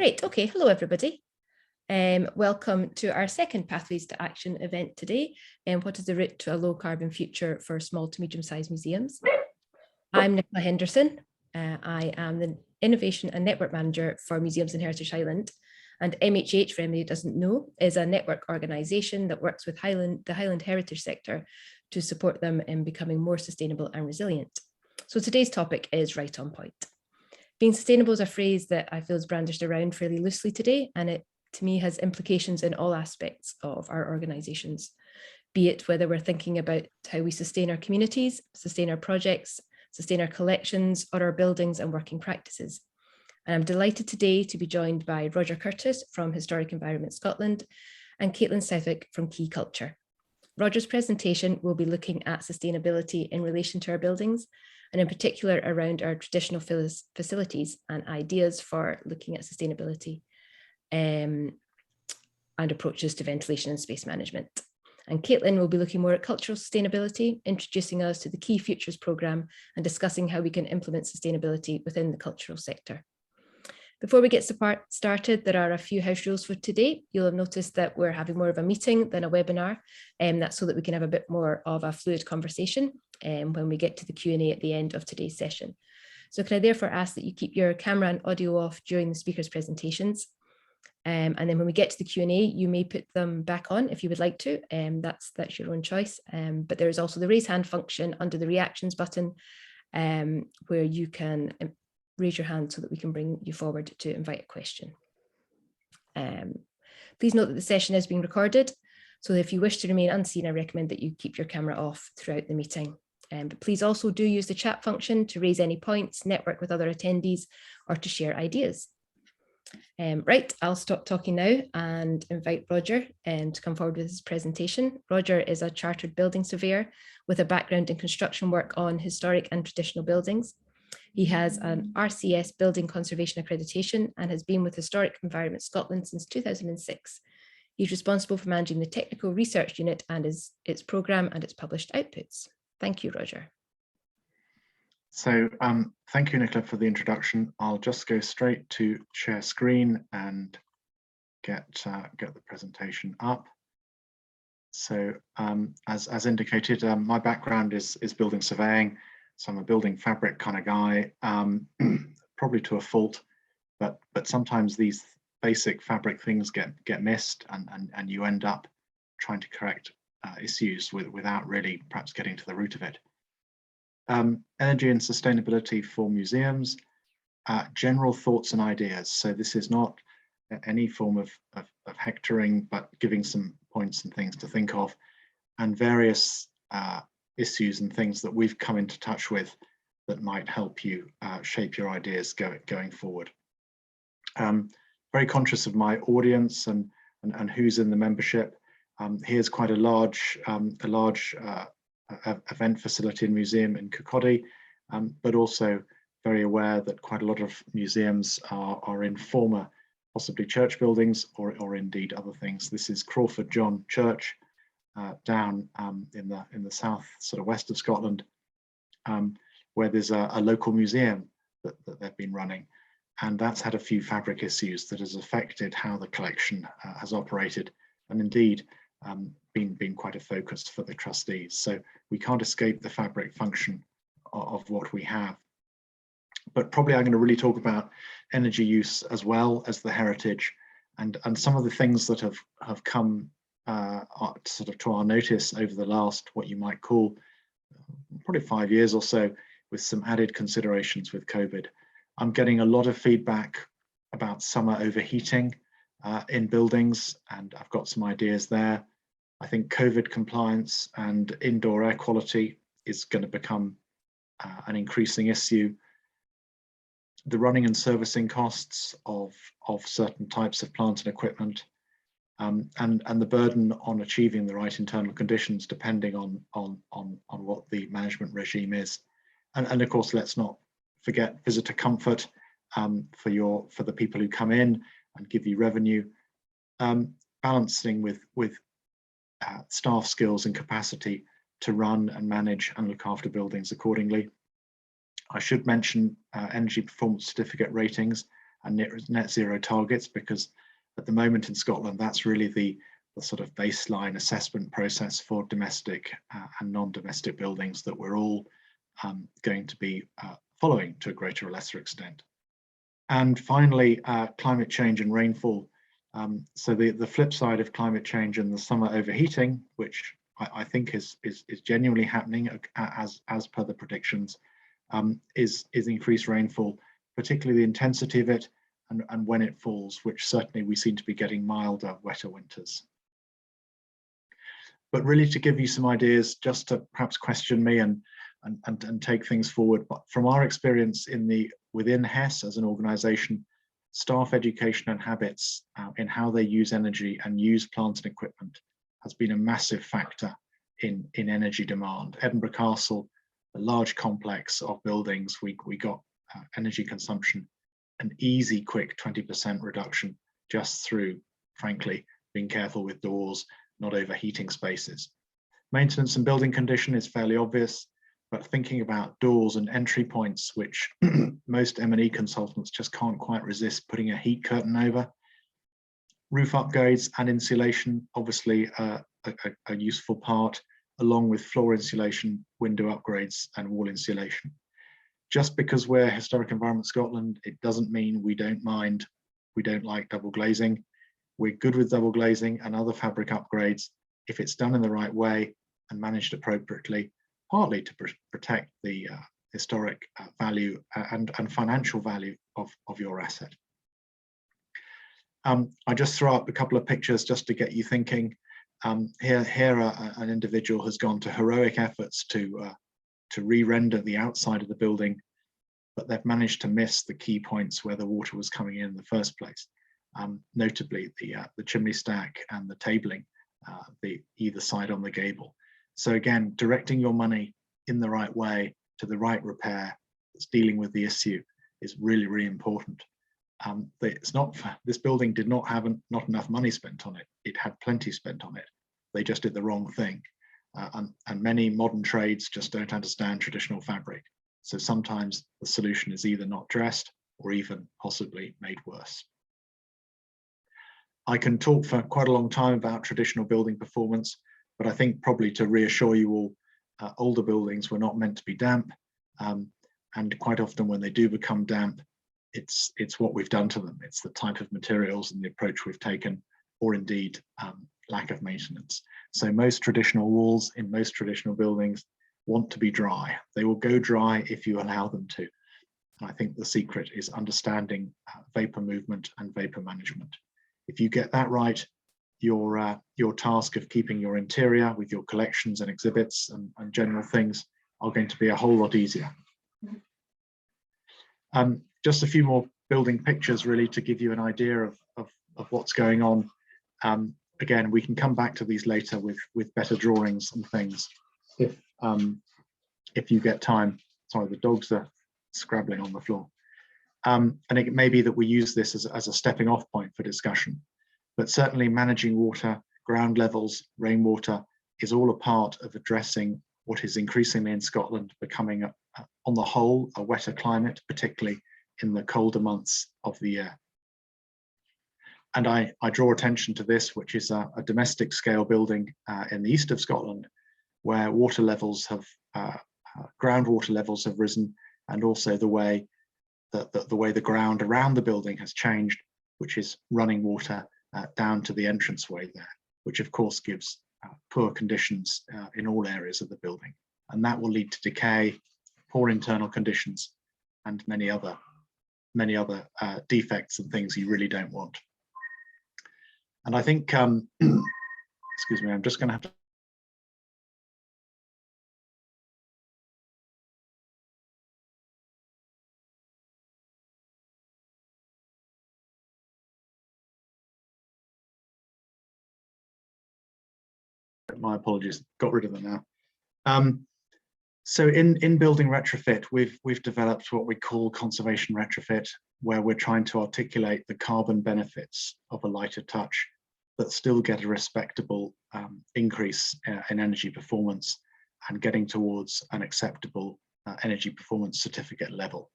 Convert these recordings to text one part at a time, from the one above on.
Great. Okay. Hello, everybody. Welcome to our second Pathways to Action event today. What is the route to a low carbon future for small to medium sized museums? I'm Nicola Henderson. I am the Innovation and Network Manager for Museums in Heritage Highland. And MHH, for anybody who doesn't know, is a network organisation that works with the Highland heritage sector to support them in becoming more sustainable and resilient. So today's topic is right on point. Being sustainable is a phrase that I feel is brandished around fairly loosely today, and it to me has implications in all aspects of our organisations, be it whether we're thinking about how we sustain our communities, sustain our projects, sustain our collections, or our buildings and working practices. And I'm delighted today to be joined by Roger Curtis from Historic Environment Scotland and Caitlin Southwick from Key Culture. Roger's presentation will be looking at sustainability in relation to our buildings, and in particular around our traditional facilities and ideas for looking at sustainability and approaches to ventilation and space management. And Caitlin will be looking more at cultural sustainability, introducing us to the Key Futures programme and discussing how we can implement sustainability within the cultural sector. Before we get started, there are a few house rules for today. You'll have noticed that we're having more of a meeting than a webinar, and that's so that we can have a bit more of a fluid conversation when we get to the Q&A at the end of today's session. So can I therefore ask that you keep your camera and audio off during the speakers' presentations? And then when we get to the Q&A, you may put them back on if you would like to. That's your own choice. But there is also the raise hand function under the reactions button where you can raise your hand so that we can bring you forward to invite a question. Please note that the session is being recorded. So if you wish to remain unseen, I recommend that you keep your camera off throughout the meeting. But please also do use the chat function to raise any points, network with other attendees, or to share ideas. Right, I'll stop talking now and invite Roger to come forward with his presentation. Roger is a chartered building surveyor with a background in construction work on historic and traditional buildings. He has an RCS Building Conservation Accreditation and has been with Historic Environment Scotland since 2006. He's responsible for managing the technical research unit and its programme and its published outputs. Thank you, Roger. So thank you, Nicola, for the introduction. I'll just go straight to share screen and get the presentation up. So as indicated, my background is building surveying. So I'm a building fabric kind of guy, probably to a fault, but sometimes these basic fabric things get missed and you end up trying to correct issues without really perhaps getting to the root of it. Energy and sustainability for museums, general thoughts and ideas. So this is not any form of hectoring, but giving some points and things to think of, and various issues and things that we've come into touch with that might help you shape your ideas going forward. Very conscious of my audience and who's in the membership. Here's quite a large event facility and museum in Kirkcaldy, but also very aware that quite a lot of museums are in former possibly church buildings or indeed other things. This is Crawford John Church down in the south sort of west of Scotland, where there's a local museum that they've been running, and that's had a few fabric issues that has affected how the collection has operated, and indeed been quite a focus for the trustees. So we can't escape the fabric function of what we have. But probably I'm going to really talk about energy use as well as the heritage and some of the things that have come sort of to our notice over the last, what you might call probably 5 years or so, with some added considerations with COVID. I'm getting a lot of feedback about summer overheating in buildings, and I've got some ideas there. I think COVID compliance and indoor air quality is going to become an increasing issue. The running and servicing costs of certain types of plant and equipment, and the burden on achieving the right internal conditions depending on what the management regime is. And of course, let's not forget visitor comfort for the people who come in and give you revenue, balancing with staff skills and capacity to run and manage and look after buildings accordingly. I should mention energy performance certificate ratings. and net zero targets, because at the moment in Scotland, that's really the sort of baseline assessment process for domestic and non-domestic buildings that we're all going to be following to a greater or lesser extent. And finally, climate change and rainfall. So the flip side of climate change and the summer overheating, which I think is genuinely happening as per the predictions, is increased rainfall, particularly the intensity of it and when it falls, which certainly we seem to be getting milder, wetter winters. But really, to give you some ideas, just to perhaps question me and take things forward, but from our experience within HES as an organisation, staff education and habits in how they use energy and use plant and equipment has been a massive factor in energy demand. Edinburgh Castle, a large complex of buildings, we got energy consumption an easy, quick 20% reduction just through, frankly, being careful with doors, not overheating spaces. Maintenance and building condition is fairly obvious, but thinking about doors and entry points, which most M&E consultants just can't quite resist putting a heat curtain over. Roof upgrades and insulation, obviously a useful part, along with floor insulation, window upgrades and wall insulation. Just because we're Historic Environment Scotland, it doesn't mean we don't mind, we don't like double glazing. We're good with double glazing and other fabric upgrades if it's done in the right way and managed appropriately, partly to protect the historic value and financial value of your asset. I just throw up a couple of pictures just to get you thinking. Here an individual has gone to heroic efforts to re-render the outside of the building, but they've managed to miss the key points where the water was coming in the first place. Notably the chimney stack and the tabling, either side on the gable. So again, directing your money in the right way to the right repair that's dealing with the issue is really, really important. This building did not have not enough money spent on it. It had plenty spent on it. They just did the wrong thing. And many modern trades just don't understand traditional fabric. So sometimes the solution is either not dressed or even possibly made worse. I can talk for quite a long time about traditional building performance, but I think probably to reassure you all, older buildings were not meant to be damp. And quite often when they do become damp, it's what we've done to them. It's the type of materials and the approach we've taken, or indeed lack of maintenance. So most traditional walls in most traditional buildings want to be dry. They will go dry if you allow them to. And I think the secret is understanding vapor movement and vapor management. If you get that right, your task of keeping your interior with your collections and exhibits and general things are going to be a whole lot easier. Just a few more building pictures really to give you an idea of what's going on. Again, we can come back to these later with better drawings and things if you get time. Sorry, the dogs are scrabbling on the floor. And it may be that we use this as a stepping off point for discussion, but certainly managing water, ground levels, rainwater is all a part of addressing what is increasingly in Scotland becoming, on the whole, a wetter climate, particularly in the colder months of the year. And I draw attention to this, which is a domestic scale building in the east of Scotland, where water levels have, groundwater levels have risen, and also the way the ground around the building has changed, which is running water down to the entranceway there, which of course gives poor conditions in all areas of the building. And that will lead to decay, poor internal conditions, and many other defects and things you really don't want. And I think, excuse me, I'm just going to have to my apologies, got rid of them now. So in building retrofit, we've developed what we call conservation retrofit, where we're trying to articulate the carbon benefits of a lighter touch, but still get a respectable increase in energy performance and getting towards an acceptable energy performance certificate level.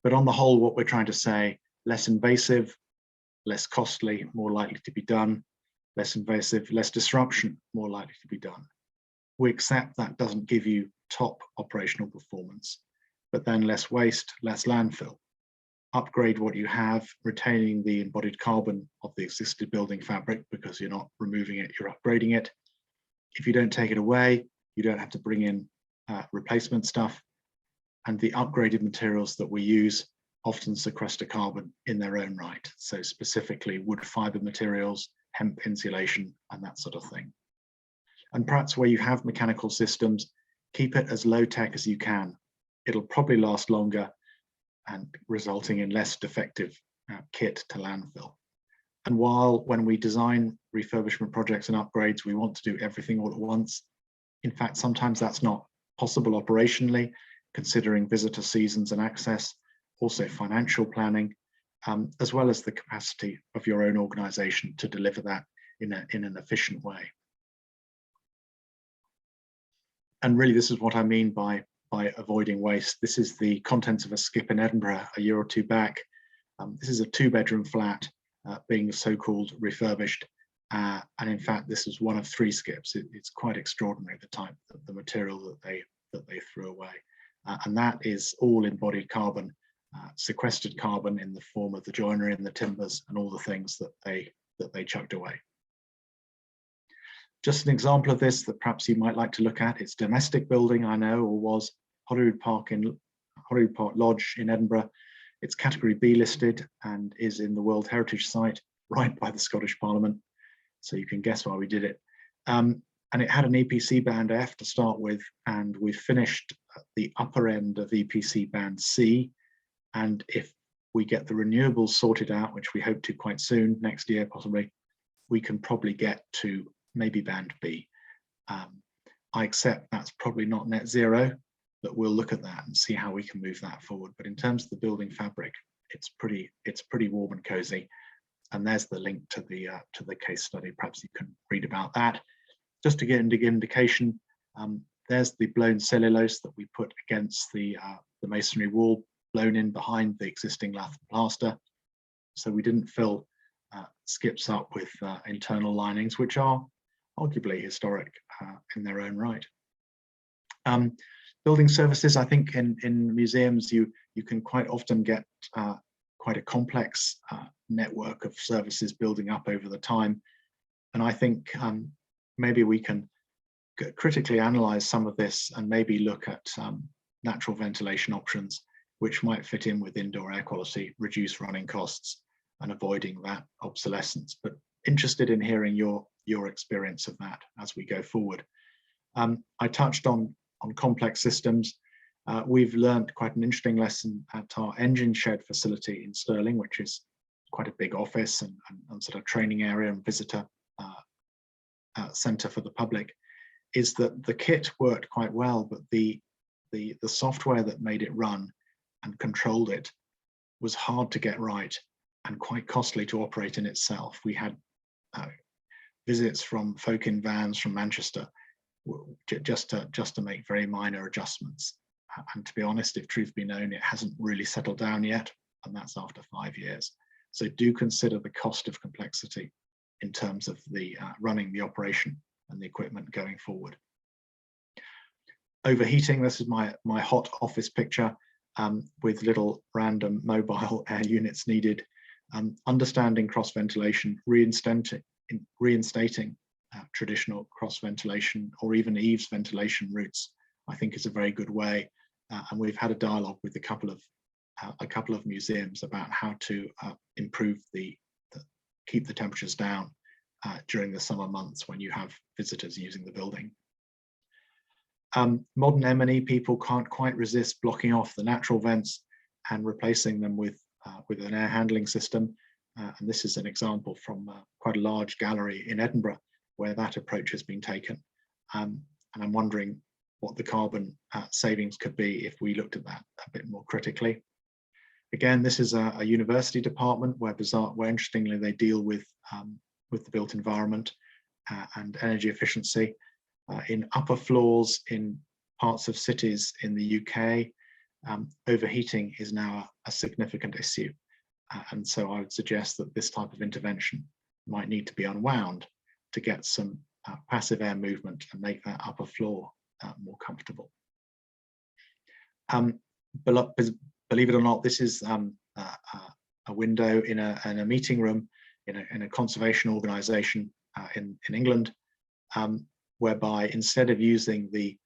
But on the whole, what we're trying to say less invasive, less costly, more likely to be done, less invasive, less disruption, more likely to be done. We accept that doesn't give you top operational performance, but then less waste, less landfill. Upgrade what you have, retaining the embodied carbon of the existing building fabric because you're not removing it, you're upgrading it. If you don't take it away, you don't have to bring in replacement stuff. And the upgraded materials that we use often sequester carbon in their own right. So specifically wood fiber materials, hemp insulation, and that sort of thing. And perhaps where you have mechanical systems, keep it as low tech as you can. It'll probably last longer and resulting in less defective kit to landfill. And while when we design refurbishment projects and upgrades, we want to do everything all at once, in fact, sometimes that's not possible operationally, considering visitor seasons and access, also financial planning, as well as the capacity of your own organization to deliver that in an efficient way. And really, this is what I mean by avoiding waste. This is the contents of a skip in Edinburgh a year or two back. This is a 2-bedroom flat being so-called refurbished. And in fact, this is one of 3 skips. It's quite extraordinary, the type of the material that they threw away. And that is all embodied carbon, sequestered carbon in the form of the joinery and the timbers and all the things that they chucked away. Just an example of this that perhaps you might like to look at. It's domestic building, I know, or was Holyrood Park Lodge in Edinburgh. It's category B listed and is in the World Heritage Site right by the Scottish Parliament. So you can guess why we did it. And it had an EPC band F to start with, and we finished at the upper end of EPC band C. And if we get the renewables sorted out, which we hope to quite soon, next year possibly, we can probably get to maybe band B. I accept that's probably not net zero, but we'll look at that and see how we can move that forward. But in terms of the building fabric, it's pretty warm and cozy. And there's the link to the case study. Perhaps you can read about that. Just to get an indication, there's the blown cellulose that we put against the masonry wall, blown in behind the existing lath and plaster. So we didn't fill skips up with internal linings, which are arguably historic in their own right. Building services, I think in museums, you can quite often get quite a complex network of services building up over the time. And I think maybe we can critically analyze some of this and maybe look at natural ventilation options, which might fit in with indoor air quality, reduce running costs and avoiding that obsolescence. But interested in hearing your experience of that as we go forward. I touched on complex systems. We've learned quite an interesting lesson at our engine shed facility in Stirling, which is quite a big office and sort of training area and visitor center for the public, is that the kit worked quite well, but the software that made it run and controlled it was hard to get right and quite costly to operate in itself. We had visits from folk in vans from Manchester just to make very minor adjustments. And to be honest, if truth be known, it hasn't really settled down yet, and that's after 5 years. So do consider the cost of complexity in terms of the running the operation and the equipment going forward. Overheating, this is my hot office picture with little random mobile air units needed. Understanding cross ventilation, reinstating traditional cross ventilation or even eaves ventilation routes, I think is a very good way. And we've had a dialogue with a couple of museums about how to improve keep the temperatures down during the summer months when you have visitors using the building. Modern M&E people can't quite resist blocking off the natural vents and replacing them with an air handling system. And this is an example from quite a large gallery in Edinburgh where that approach has been taken. And I'm wondering what the carbon savings could be if we looked at that a bit more critically. Again, this is a university department where interestingly they deal with the built environment and energy efficiency. In upper floors in parts of cities in the UK, overheating is now a significant issue. And so I would suggest that this type of intervention might need to be unwound to get some passive air movement and make that upper floor more comfortable. Believe it or not, this is a window in a meeting room in a conservation organisation in England, whereby instead of using the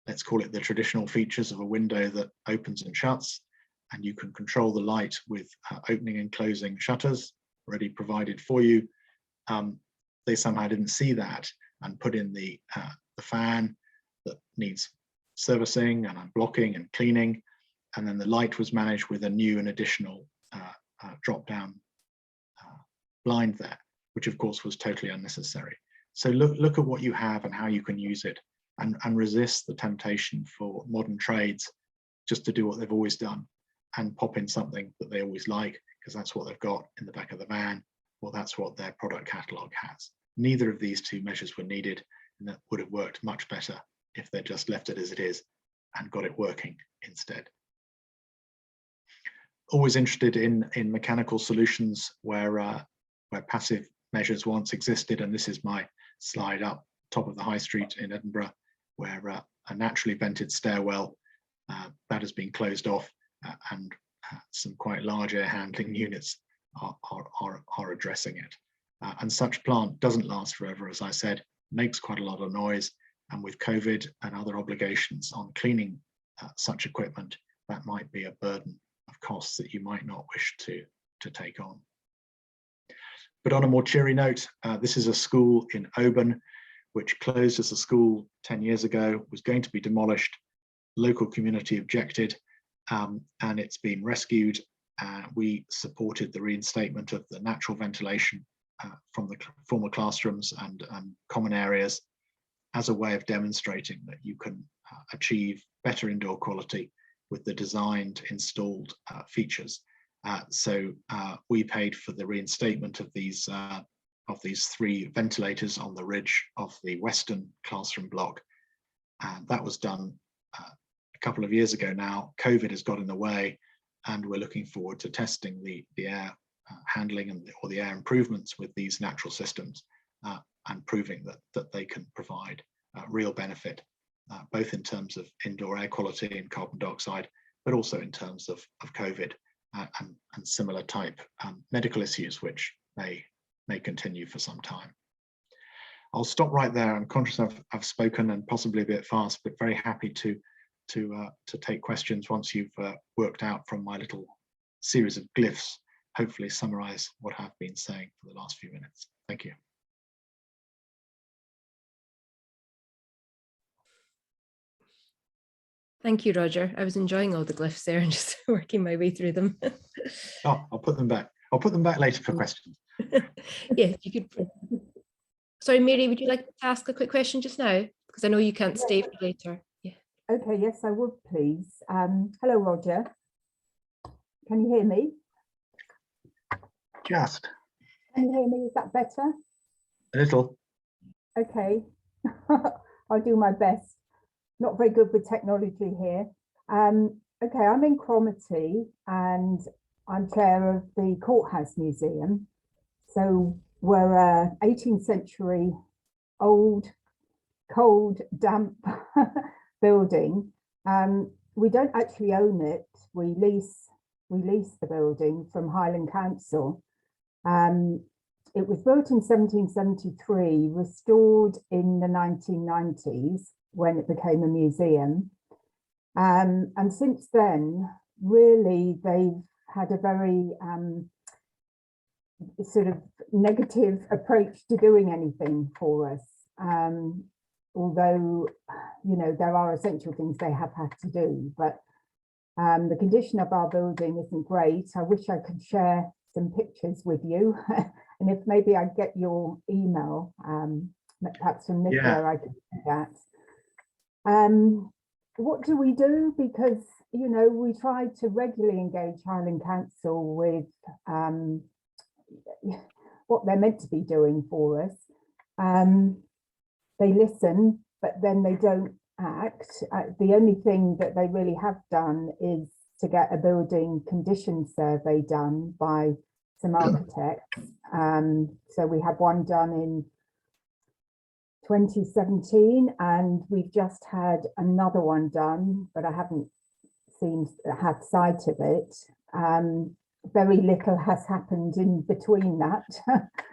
let's call it the traditional features of a window that opens and shuts, and you can control the light with opening and closing shutters already provided for you, they somehow didn't see that and put in the fan that needs servicing and unblocking and cleaning, and then the light was managed with a new and additional drop-down blind there, which of course was totally unnecessary. So look at what you have and how you can use it, and resist the temptation for modern trades just to do what they've always done and pop in something that they always like because that's what they've got in the back of the van, or that's what their product catalogue has. Neither of these two measures were needed, and that would have worked much better if they just left it as it is and got it working instead. Always interested in mechanical solutions where passive measures once existed, and this is my slide up top of the high street in Edinburgh, where a naturally vented stairwell that has been closed off, and some quite large air handling units are addressing it. And such plant doesn't last forever, as I said, makes quite a lot of noise, and with COVID and other obligations on cleaning such equipment, that might be a burden of costs that you might not wish to take on. But on a more cheery note, this is a school in Oban, which closed as a school 10 years ago, was going to be demolished. Local community objected, and it's been rescued. We supported the reinstatement of the natural ventilation from the former classrooms and common areas as a way of demonstrating that you can achieve better indoor quality with the designed installed features. So we paid for the reinstatement of these 3 ventilators on the ridge of the western classroom block, and that was done a couple of years ago now. COVID has got in the way, and we're looking forward to testing the air handling or the air improvements with these natural systems, and proving that they can provide real benefit, both in terms of indoor air quality and carbon dioxide, but also in terms of COVID and similar type medical issues, which may continue for some time. I'll stop right there. I'm conscious I've spoken and possibly a bit fast, but very happy to take questions once you've worked out from my little series of glyphs, hopefully summarize what I've been saying for the last few minutes. Thank you. Thank you, Roger. I was enjoying all the glyphs there and just working my way through them. Oh, I'll put them back. I'll put them back later for questions. Yeah, you could. Sorry, Mary, would you like to ask a quick question just now? Because I know you can't stay for later. Yeah. Okay, yes, I would please. Hello, Roger. Can you hear me? Just. Can you hear me? Is that better? A little. Okay, I'll do my best. Not very good with technology here. Okay, I'm in Cromarty and I'm chair of the Courthouse Museum. So we're a 18th century old, cold, damp building. We don't actually own it. We lease the building from Highland Council. It was built in 1773, restored in the 1990s when it became a museum. And since then, really, they've had a very sort of negative approach to doing anything for us. Although, you know, there are essential things they have had to do, but the condition of our building isn't great. I wish I could share some pictures with you. And if maybe I get your email, perhaps from Nicola, yeah. I could do that. What do we do? Because, you know, we try to regularly engage Highland Council with what they're meant to be doing for us. They listen, but then they don't act. The only thing that they really have done is to get a building condition survey done by some architects. So we had one done in 2017, and we've just had another one done, but I haven't had sight of it. Very little has happened in between that,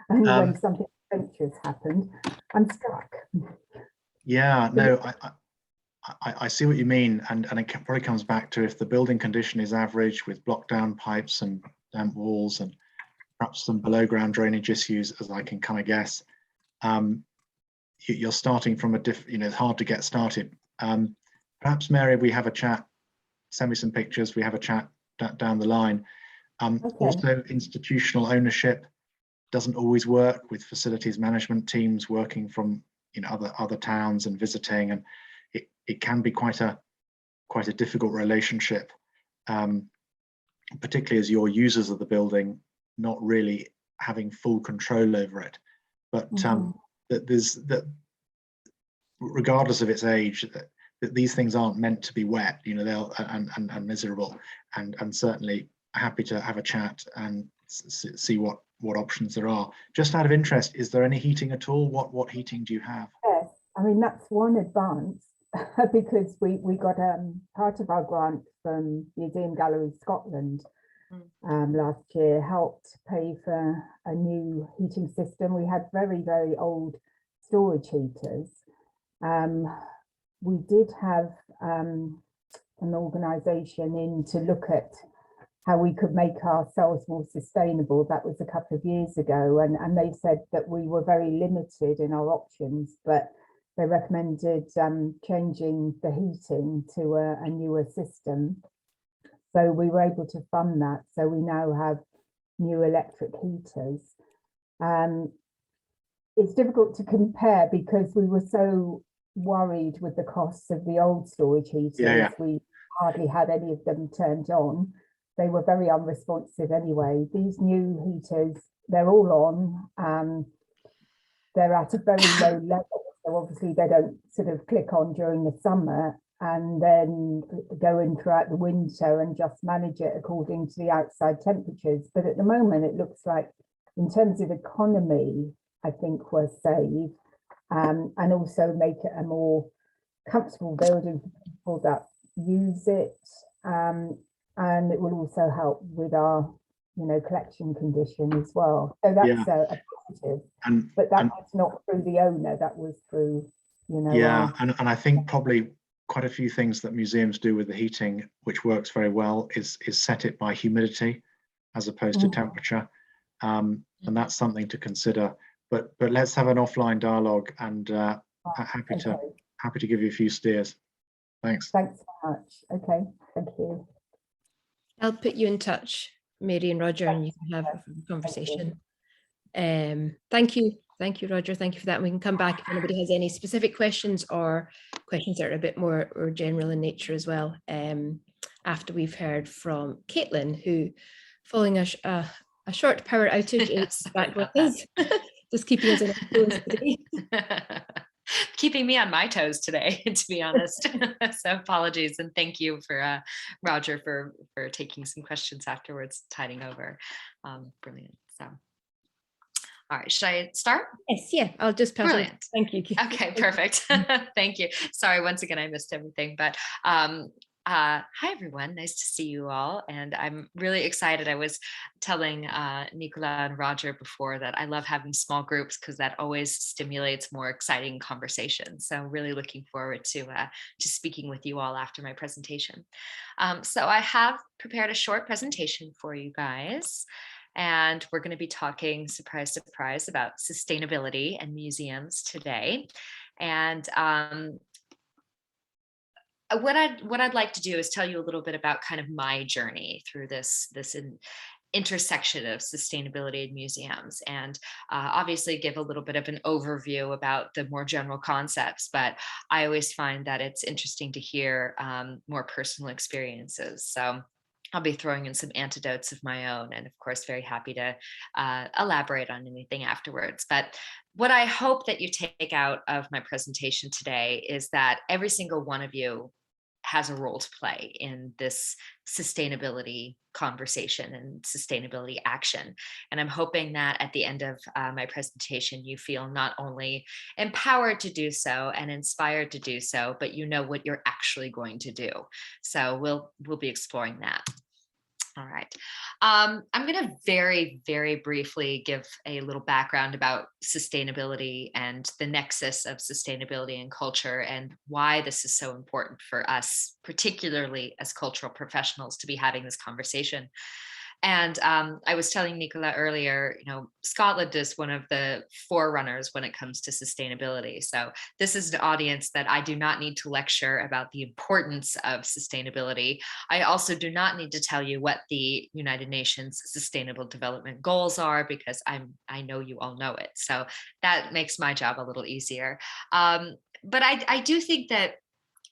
and when something adventurous happened, I'm stuck. Yeah, no, I see what you mean, and it probably comes back to if the building condition is average with block down pipes and damp walls and perhaps some below ground drainage issues, as I can kind of guess. You're starting from it's hard to get started. Perhaps, Mary, we have a chat, send me some pictures, we have a chat down the line. Okay. Also, institutional ownership doesn't always work with facilities management teams working from other towns and visiting, and it can be quite a difficult relationship, particularly as you're users of the building not really having full control over it. But that regardless of its age, that these things aren't meant to be wet, they'll and miserable, and certainly happy to have a chat and see what options there are. Just out of interest, is there any heating at all? What heating do you have? Yes, I mean, that's one advance because we got part of our grant from Museum Galleries Scotland last year helped pay for a new heating system. We had very, very old storage heaters. We did have an organisation in to look at how we could make ourselves more sustainable. That was a couple of years ago, and they said that we were very limited in our options, but they recommended changing the heating to a newer system. So we were able to fund that. So we now have new electric heaters. It's difficult to compare because we were so worried with the costs of the old storage heaters. Yeah. We hardly had any of them turned on. They were very unresponsive anyway. These new heaters, they're all on. They're at a very low level. So obviously they don't sort of click on during the summer and then go in throughout the winter and just manage it according to the outside temperatures. But at the moment, it looks like in terms of economy, I think we're safe, and also make it a more comfortable building for people that use it. And it will also help with our, collection condition as well. So that's a positive. But that was not through the owner, that was through, Yeah, and I think probably quite a few things that museums do with the heating, which works very well, is set it by humidity as opposed to temperature. And that's something to consider. But let's have an offline dialogue, and happy to give you a few steers. Thanks. Thanks so much. Okay, thank you. I'll put you in touch, Mary and Roger, and you can have a conversation. Thank you, Roger. Thank you for that. And we can come back if anybody has any specific questions or questions that are a bit more or general in nature as well. After we've heard from Caitlin, who, following a short power outage, is back with us, just keeping us on our toes today. Keeping me on my toes today, to be honest. So apologies, and thank you for Roger for taking some questions afterwards, tiding over. Brilliant. So, all right, should I start? Yes, yeah, I'll just pass Brilliant. it. Thank you. Okay, perfect. Thank you. Sorry, once again, I missed everything, but hi everyone, nice to see you all, and I'm really excited. I was telling Nicola and Roger before that I love having small groups because that always stimulates more exciting conversations. So I'm really looking forward to speaking with you all after my presentation. So I have prepared a short presentation for you guys, and we're going to be talking, surprise, surprise, about sustainability and museums today. And what I'd like to do is tell you a little bit about kind of my journey through this intersection of sustainability and museums, and obviously give a little bit of an overview about the more general concepts, but I always find that it's interesting to hear more personal experiences. So I'll be throwing in some anecdotes of my own, and of course, very happy to elaborate on anything afterwards. But what I hope that you take out of my presentation today is that every single one of you has a role to play in this sustainability conversation and sustainability action. And I'm hoping that at the end of my presentation, you feel not only empowered to do so and inspired to do so, but you know what you're actually going to do. So we'll be exploring that. All right. I'm going to very, very briefly give a little background about sustainability and the nexus of sustainability and culture, and why this is so important for us, particularly as cultural professionals, to be having this conversation. And I was telling Nicola earlier, Scotland is one of the forerunners when it comes to sustainability. So this is an audience that I do not need to lecture about the importance of sustainability. I also do not need to tell you what the United Nations Sustainable Development Goals are, because I know you all know it. So that makes my job a little easier. But I do think that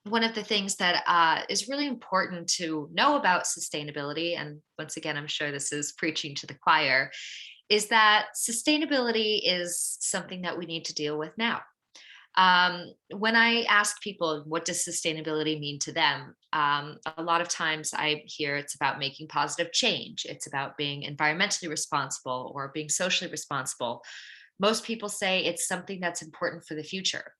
one of the things that is really important to know about sustainability, and once again, I'm sure this is preaching to the choir, is that sustainability is something that we need to deal with now. When I ask people, what does sustainability mean to them? A lot of times I hear it's about making positive change. It's about being environmentally responsible or being socially responsible. Most people say it's something that's important for the future.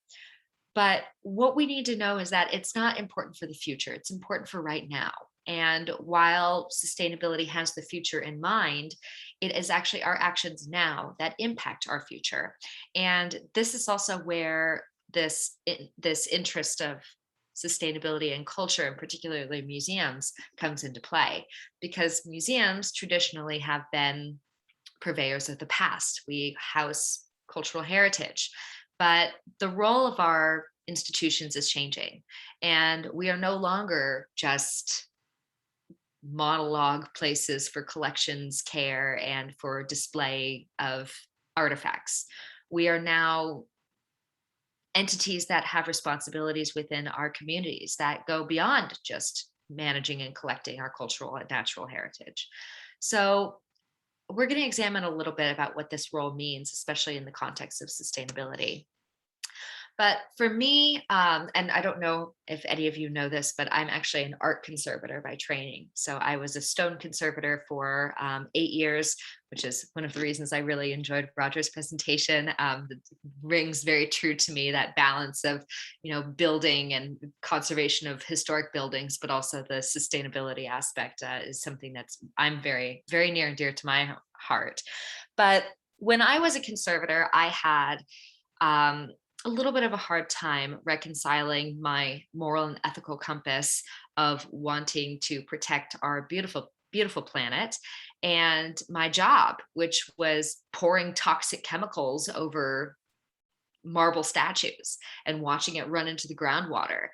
But what we need to know is that it's not important for the future. It's important for right now. And while sustainability has the future in mind, it is actually our actions now that impact our future. And this is also where this interest of sustainability and culture, and particularly museums, comes into play, because museums traditionally have been purveyors of the past. We house cultural heritage. But the role of our institutions is changing, and we are no longer just monologue places for collections care and for display of artifacts. We are now entities that have responsibilities within our communities that go beyond just managing and collecting our cultural and natural heritage. So we're going to examine a little bit about what this role means, especially in the context of sustainability. But for me, and I don't know if any of you know this, but I'm actually an art conservator by training. So I was a stone conservator for 8 years, which is one of the reasons I really enjoyed Roger's presentation. It rings very true to me, that balance of, building and conservation of historic buildings, but also the sustainability aspect is something that's I'm very, very near and dear to my heart. But when I was a conservator, I had a little bit of a hard time reconciling my moral and ethical compass of wanting to protect our beautiful, beautiful planet and my job, which was pouring toxic chemicals over marble statues and watching it run into the groundwater.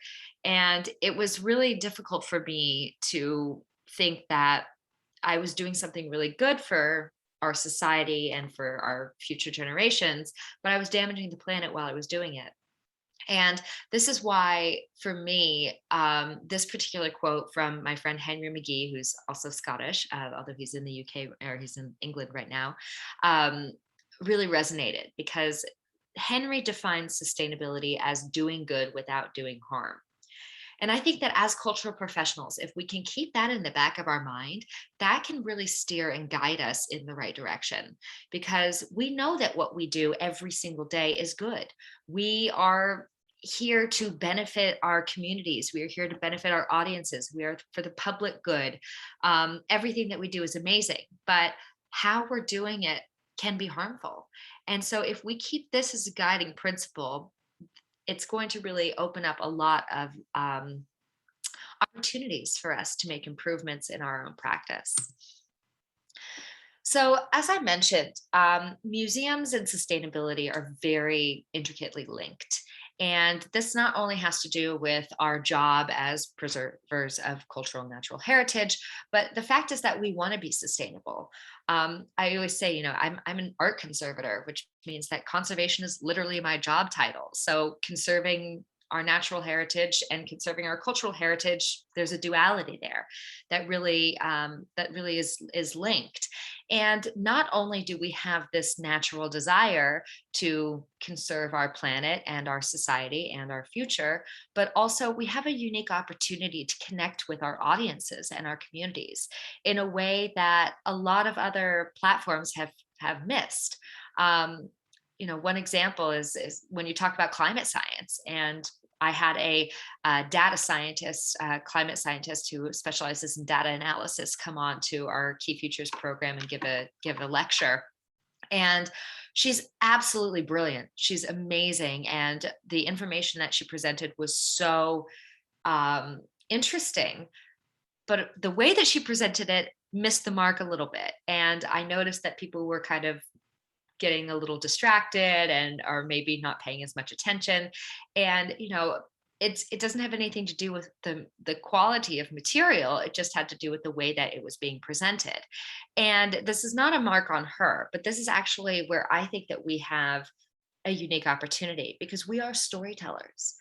And it was really difficult for me to think that I was doing something really good for our society and for our future generations, but I was damaging the planet while I was doing it. And this is why, for me, this particular quote from my friend Henry McGee, who's also Scottish, although he's in the UK, or he's in England right now, really resonated, because Henry defines sustainability as doing good without doing harm. And I think that as cultural professionals, if we can keep that in the back of our mind, that can really steer and guide us in the right direction, because we know that what we do every single day is good. We are here to benefit our communities. We are here to benefit our audiences. We are for the public good. Everything that we do is amazing, but how we're doing it can be harmful. And so if we keep this as a guiding principle, it's going to really open up a lot of opportunities for us to make improvements in our own practice. So, as I mentioned, museums and sustainability are very intricately linked. And this not only has to do with our job as preservers of cultural and natural heritage, but the fact is that we want to be sustainable. I always say, I'm an art conservator, which means that conservation is literally my job title. So conserving our natural heritage and conserving our cultural heritage, there's a duality there that really is linked. And not only do we have this natural desire to conserve our planet and our society and our future, but also we have a unique opportunity to connect with our audiences and our communities in a way that a lot of other platforms have missed. One example is when you talk about climate science, and I had a data scientist, climate scientist who specializes in data analysis come on to our Key Futures program and give a lecture. And she's absolutely brilliant. She's amazing. And the information that she presented was so interesting. But the way that she presented it missed the mark a little bit. And I noticed that people were kind of getting a little distracted and or maybe not paying as much attention. And it doesn't have anything to do with the quality of material. It just had to do with the way that it was being presented. And this is not a mark on her, but this is actually where I think that we have a unique opportunity, because we are storytellers.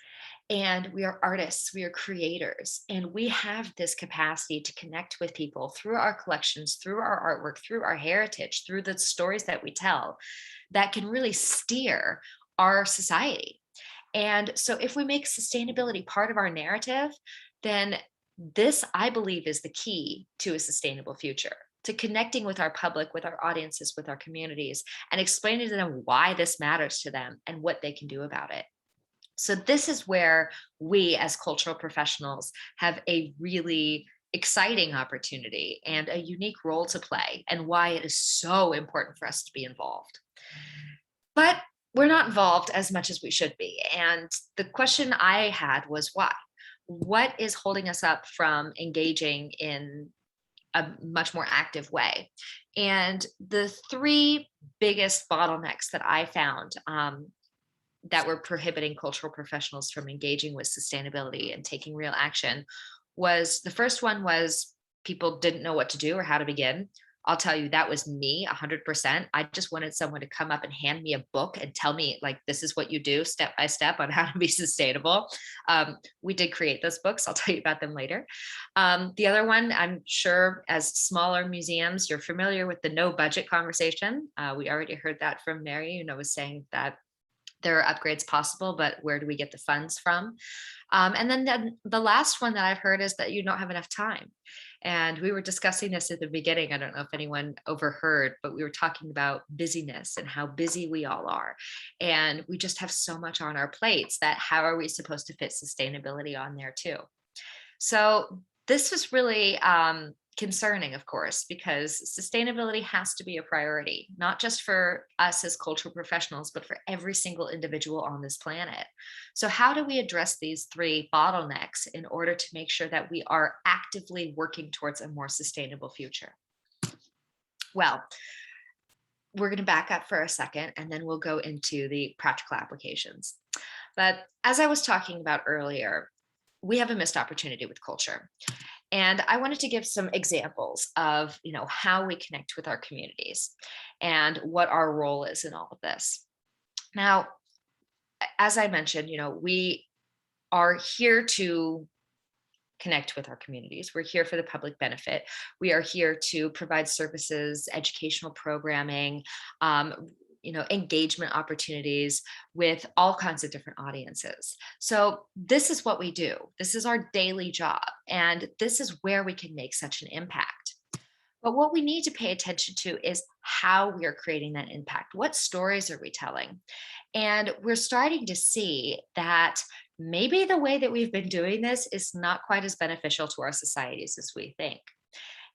And we are artists, we are creators, and we have this capacity to connect with people through our collections, through our artwork, through our heritage, through the stories that we tell, that can really steer our society. And so if we make sustainability part of our narrative, then this, I believe, is the key to a sustainable future, to connecting with our public, with our audiences, with our communities, and explaining to them why this matters to them and what they can do about it. So this is where we as cultural professionals have a really exciting opportunity and a unique role to play, and why it is so important for us to be involved. But we're not involved as much as we should be. And the question I had was why? What is holding us up from engaging in a much more active way? And the three biggest bottlenecks that I found that were prohibiting cultural professionals from engaging with sustainability and taking real action was, the first one was people didn't know what to do or how to begin. I'll tell you, that was me 100%. I just wanted someone to come up and hand me a book and tell me, like, this is what you do step by step on how to be sustainable. We did create those books. I'll tell you about them later. The other one, I'm sure as smaller museums, you're familiar with the no budget conversation. We already heard that from Mary, was saying that there are upgrades possible, but where do we get the funds from? And then the last one that I've heard is that you don't have enough time. And we were discussing this at the beginning. I don't know if anyone overheard, but we were talking about busyness and how busy we all are. And we just have so much on our plates that how are we supposed to fit sustainability on there too? So this was really concerning, of course, because sustainability has to be a priority, not just for us as cultural professionals, but for every single individual on this planet. So how do we address these three bottlenecks in order to make sure that we are actively working towards a more sustainable future? Well, we're going to back up for a second, and then we'll go into the practical applications. But as I was talking about earlier, we have a missed opportunity with culture. And I wanted to give some examples of, how we connect with our communities and what our role is in all of this. Now, as I mentioned, we are here to connect with our communities. We're here for the public benefit. We are here to provide services, educational programming, engagement opportunities with all kinds of different audiences. So this is what we do. This is our daily job. And this is where we can make such an impact. But what we need to pay attention to is how we are creating that impact. What stories are we telling? And we're starting to see that maybe the way that we've been doing this is not quite as beneficial to our societies as we think.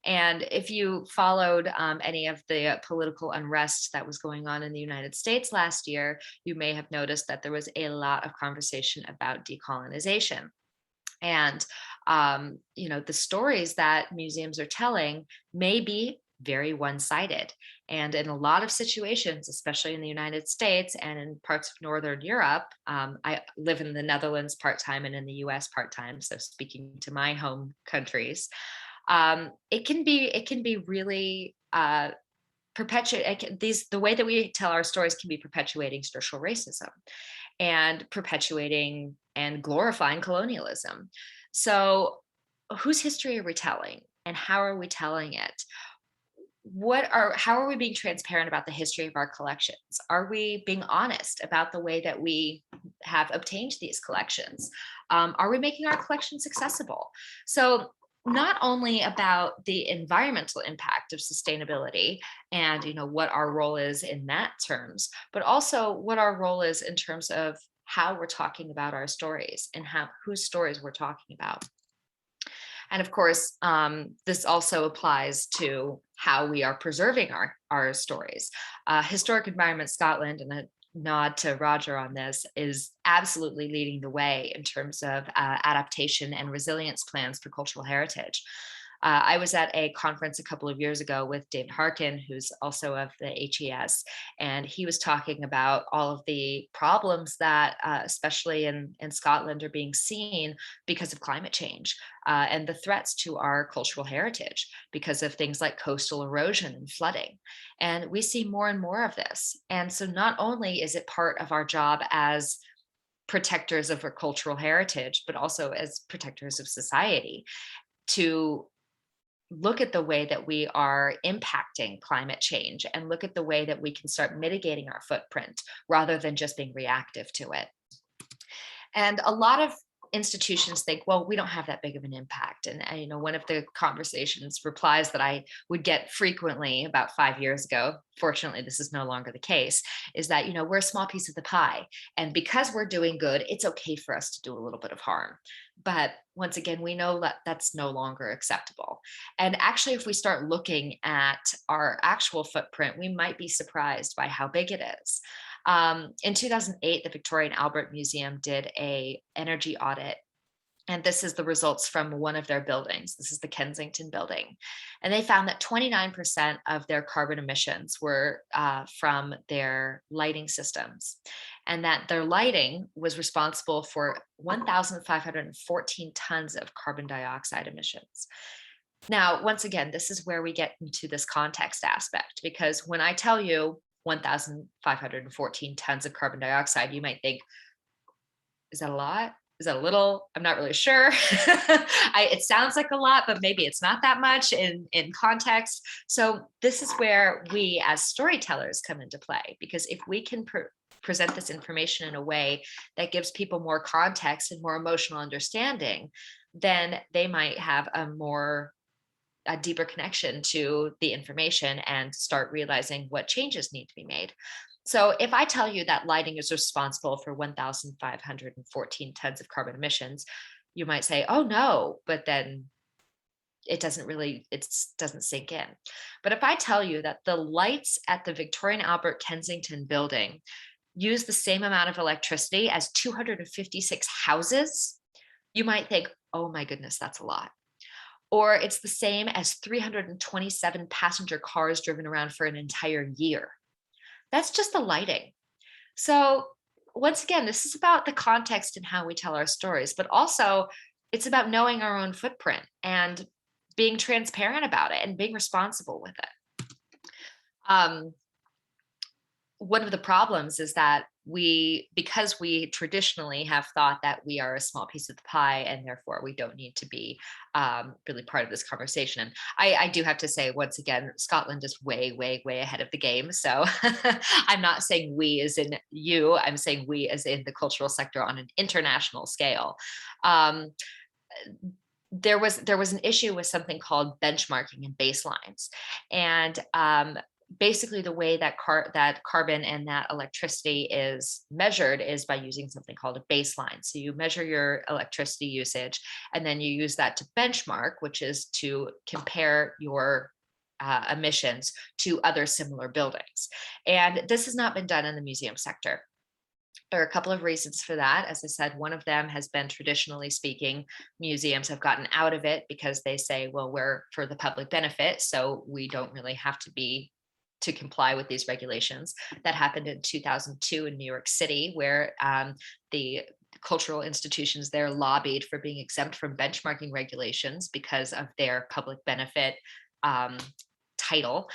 And if you followed any of the political unrest that was going on in the United States last year, you may have noticed that there was a lot of conversation about decolonization. And, the stories that museums are telling may be very one-sided. And in a lot of situations, especially in the United States and in parts of Northern Europe, I live in the Netherlands part-time and in the US part-time, so speaking to my home countries, it can be really perpetuate the way that we tell our stories can be perpetuating structural racism and perpetuating and glorifying colonialism. So whose history are we telling and how are we telling it? how are we being transparent about the history of our collections? Are we being honest about the way that we have obtained these collections? Are we making our collections accessible? So not only about the environmental impact of sustainability and what our role is in that terms, but also what our role is in terms of how we're talking about our stories and whose stories we're talking about. And of course, this also applies to how we are preserving our stories. Historic Environment Scotland, and a nod to Roger on this, is absolutely leading the way in terms of adaptation and resilience plans for cultural heritage. I was at a conference a couple of years ago with David Harkin, who's also of the HES, and he was talking about all of the problems that, especially in Scotland, are being seen because of climate change and the threats to our cultural heritage because of things like coastal erosion and flooding. And we see more and more of this. And so not only is it part of our job as protectors of our cultural heritage, but also as protectors of society to look at the way that we are impacting climate change and look at the way that we can start mitigating our footprint rather than just being reactive to it. And a lot of institutions think, well, we don't have that big of an impact. And one of the replies that I would get frequently about 5 years ago, fortunately, this is no longer the case, is that, we're a small piece of the pie. And because we're doing good, it's okay for us to do a little bit of harm. But once again, we know that that's no longer acceptable. And actually, if we start looking at our actual footprint, we might be surprised by how big it is. In 2008, the Victoria and Albert Museum did an energy audit. And this is the results from one of their buildings. This is the Kensington building. And they found that 29% of their carbon emissions were from their lighting systems, and that their lighting was responsible for 1,514 tons of carbon dioxide emissions. Now, once again, this is where we get into this context aspect, because when I tell you 1,514 tons of carbon dioxide, you might think, is that a lot? Is that a little? I'm not really sure. It sounds like a lot, but maybe it's not that much in context. So this is where we as storytellers come into play, because if we can present this information in a way that gives people more context and more emotional understanding, then they might have a deeper connection to the information and start realizing what changes need to be made. So if I tell you that lighting is responsible for 1,514 tons of carbon emissions, you might say, oh no, but then it doesn't sink in. But if I tell you that the lights at the Victoria and Albert Kensington building use the same amount of electricity as 256 houses, you might think, oh my goodness, that's a lot. Or it's the same as 327 passenger cars driven around for an entire year. That's just the lighting. So once again, this is about the context and how we tell our stories, but also it's about knowing our own footprint and being transparent about it and being responsible with it. One of the problems is that because we traditionally have thought that we are a small piece of the pie and therefore we don't need to be really part of this conversation. And I do have to say, once again, Scotland is way, way, way ahead of the game. So I'm not saying we as in you, I'm saying we as in the cultural sector on an international scale. There was an issue with something called benchmarking and baselines. And basically the way that carbon and that electricity is measured is by using something called a baseline. So you measure your electricity usage and then you use that to benchmark, which is to compare your emissions to other similar buildings. And this has not been done in the museum sector. There are a couple of reasons for that. As I said, one of them has been, traditionally speaking, museums have gotten out of it because they say, well, we're for the public benefit, so we don't really have to comply with these regulations. That happened in 2002 in New York City, where the cultural institutions there lobbied for being exempt from benchmarking regulations because of their public benefit title.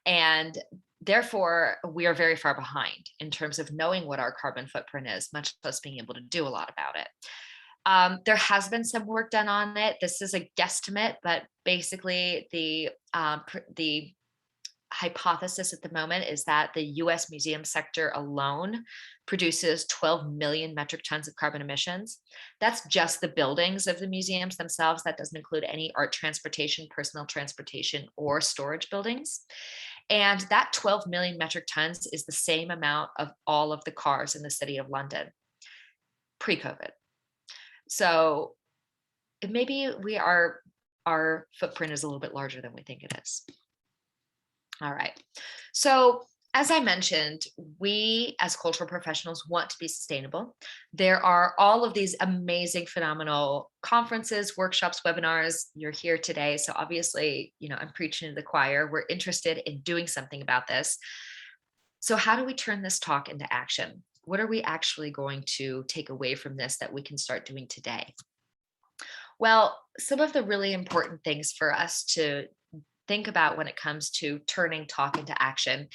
And therefore, we are very far behind in terms of knowing what our carbon footprint is, much less being able to do a lot about it. There has been some work done on it. This is a guesstimate, but basically the hypothesis at the moment is that the US museum sector alone produces 12 million metric tons of carbon emissions. That's just the buildings of the museums themselves. That doesn't include any art transportation, personal transportation, or storage buildings. And that 12 million metric tons is the same amount of all of the cars in the city of London pre-COVID. So maybe our footprint is a little bit larger than we think it is. All right. So as I mentioned, we as cultural professionals want to be sustainable. There are all of these amazing, phenomenal conferences, workshops, webinars. You're here today. So obviously, I'm preaching to the choir. We're interested in doing something about this. So how do we turn this talk into action? What are we actually going to take away from this that we can start doing today? Well, some of the really important things for us to think about when it comes to turning talk into action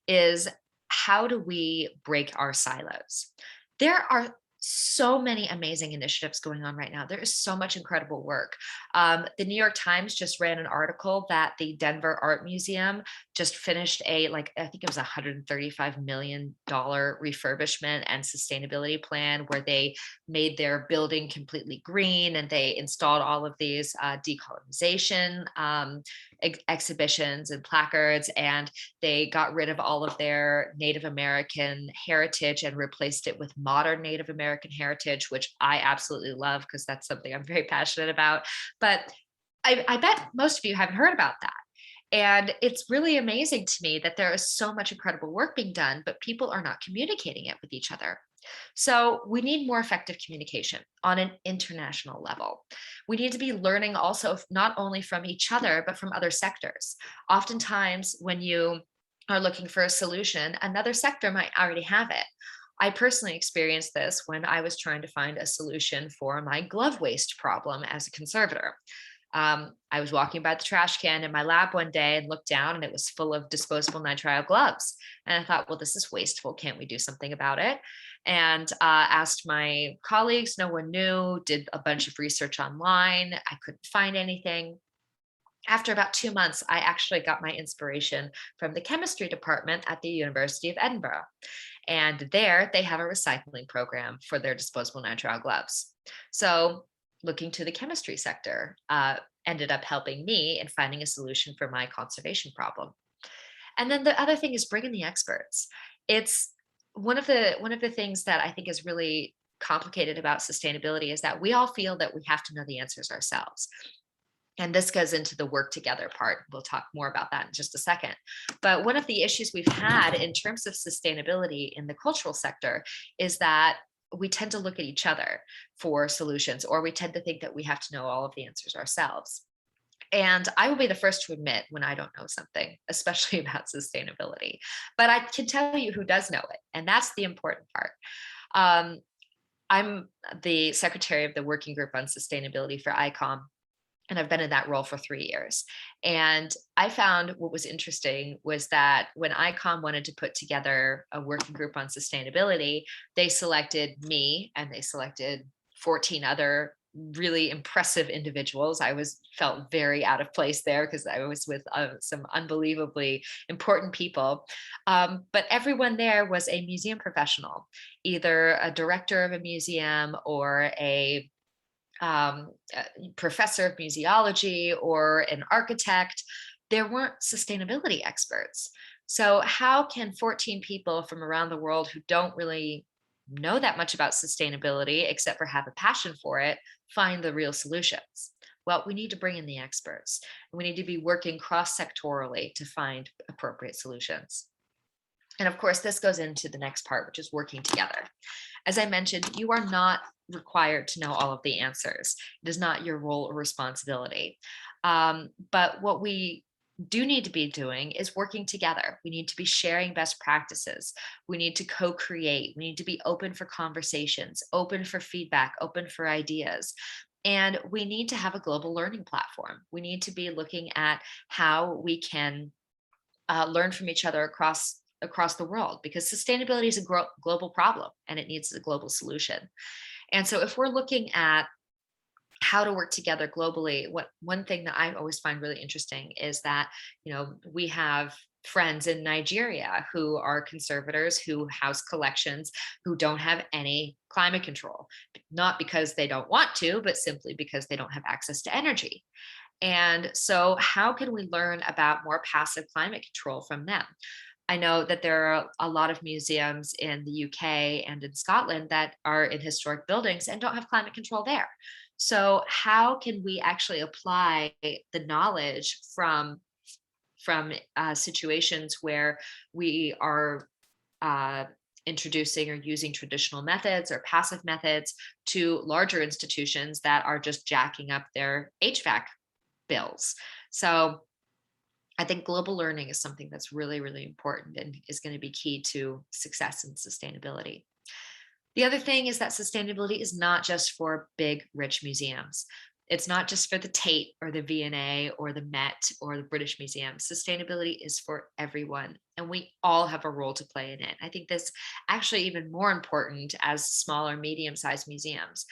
is, how do we break our silos? There are so many amazing initiatives going on right now. There is so much incredible work. The New York Times just ran an article that the Denver Art Museum just finished I think it was $135 million refurbishment and sustainability plan, where they made their building completely green, and they installed all of these decolonization exhibitions and placards, and they got rid of all of their Native American heritage and replaced it with modern Native American heritage, which I absolutely love because that's something I'm very passionate about. But I bet most of you haven't heard about that. And it's really amazing to me that there is so much incredible work being done, but people are not communicating it with each other. So we need more effective communication on an international level. We need to be learning also not only from each other, but from other sectors. Oftentimes, when you are looking for a solution, another sector might already have it. I personally experienced this when I was trying to find a solution for my glove waste problem as a conservator. I was walking by the trash can in my lab one day and looked down, and it was full of disposable nitrile gloves. And I thought, well, this is wasteful. Can't we do something about it? And asked my colleagues. No one knew. Did a bunch of research online. I couldn't find anything. After about 2 months, I actually got my inspiration from the chemistry department at the University of Edinburgh. And there they have a recycling program for their disposable nitrile gloves. So looking to the chemistry sector ended up helping me in finding a solution for my conservation problem. And then the other thing is bringing the experts. It's one of the things that I think is really complicated about sustainability is that we all feel that we have to know the answers ourselves. And this goes into the work together part. We'll talk more about that in just a second. But one of the issues we've had in terms of sustainability in the cultural sector is that we tend to look at each other for solutions, or we tend to think that we have to know all of the answers ourselves. And I will be the first to admit when I don't know something, especially about sustainability. But I can tell you who does know it, and that's the important part. I'm the secretary of the Working Group on Sustainability for ICOM, and I've been in that role for 3 years. And I found what was interesting was that when ICOM wanted to put together a working group on sustainability, they selected me and they selected 14 other really impressive individuals. I felt very out of place there because I was with some unbelievably important people. But everyone there was a museum professional, either a director of a museum or a professor of museology or an architect. There weren't sustainability experts. So how can 14 people from around the world who don't really know that much about sustainability, except for have a passion for it, find the real solutions? Well, we need to bring in the experts. We need to be working cross-sectorally to find appropriate solutions. And of course, this goes into the next part, which is working together. As I mentioned, you are not required to know all of the answers. It is not your role or responsibility. But what we do need to be doing is working together. We need to be sharing best practices. We need to co-create. We need to be open for conversations, open for feedback, open for ideas. And we need to have a global learning platform. We need to be looking at how we can learn from each other across the world, because sustainability is a global problem and it needs a global solution. And so if we're looking at how to work together globally, one thing that I always find really interesting is that, we have friends in Nigeria who are conservators who house collections who don't have any climate control, not because they don't want to, but simply because they don't have access to energy. And so, how can we learn about more passive climate control from them? I know that there are a lot of museums in the UK and in Scotland that are in historic buildings and don't have climate control there. So, how can we actually apply the knowledge from situations where we are uh, introducing or using traditional methods or passive methods to larger institutions that are just jacking up their HVAC bills? So I think global learning is something that's really, really important and is going to be key to success and sustainability. The other thing is that sustainability is not just for big, rich museums. It's not just for the Tate or the V&A or the Met or the British Museum. Sustainability is for everyone, and we all have a role to play in it. I think that's actually even more important as smaller, medium-sized museums,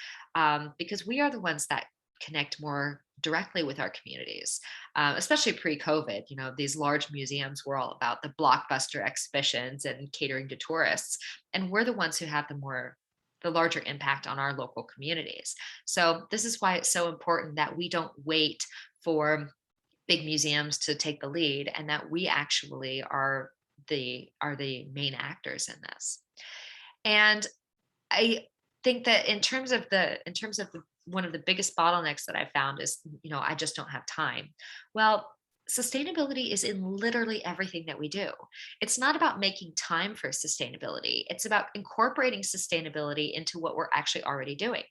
because we are the ones that connect more directly with our communities, especially pre-COVID. You know, these large museums were all about the blockbuster exhibitions and catering to tourists, and we're the ones who have the larger impact on our local communities. So this is why it's so important that we don't wait for big museums to take the lead, and that we actually are the main actors in this. And I think that in terms of one of the biggest bottlenecks that I found is, I just don't have time. Well, sustainability is in literally everything that we do. It's not about making time for sustainability. It's about incorporating sustainability into what we're actually already doing.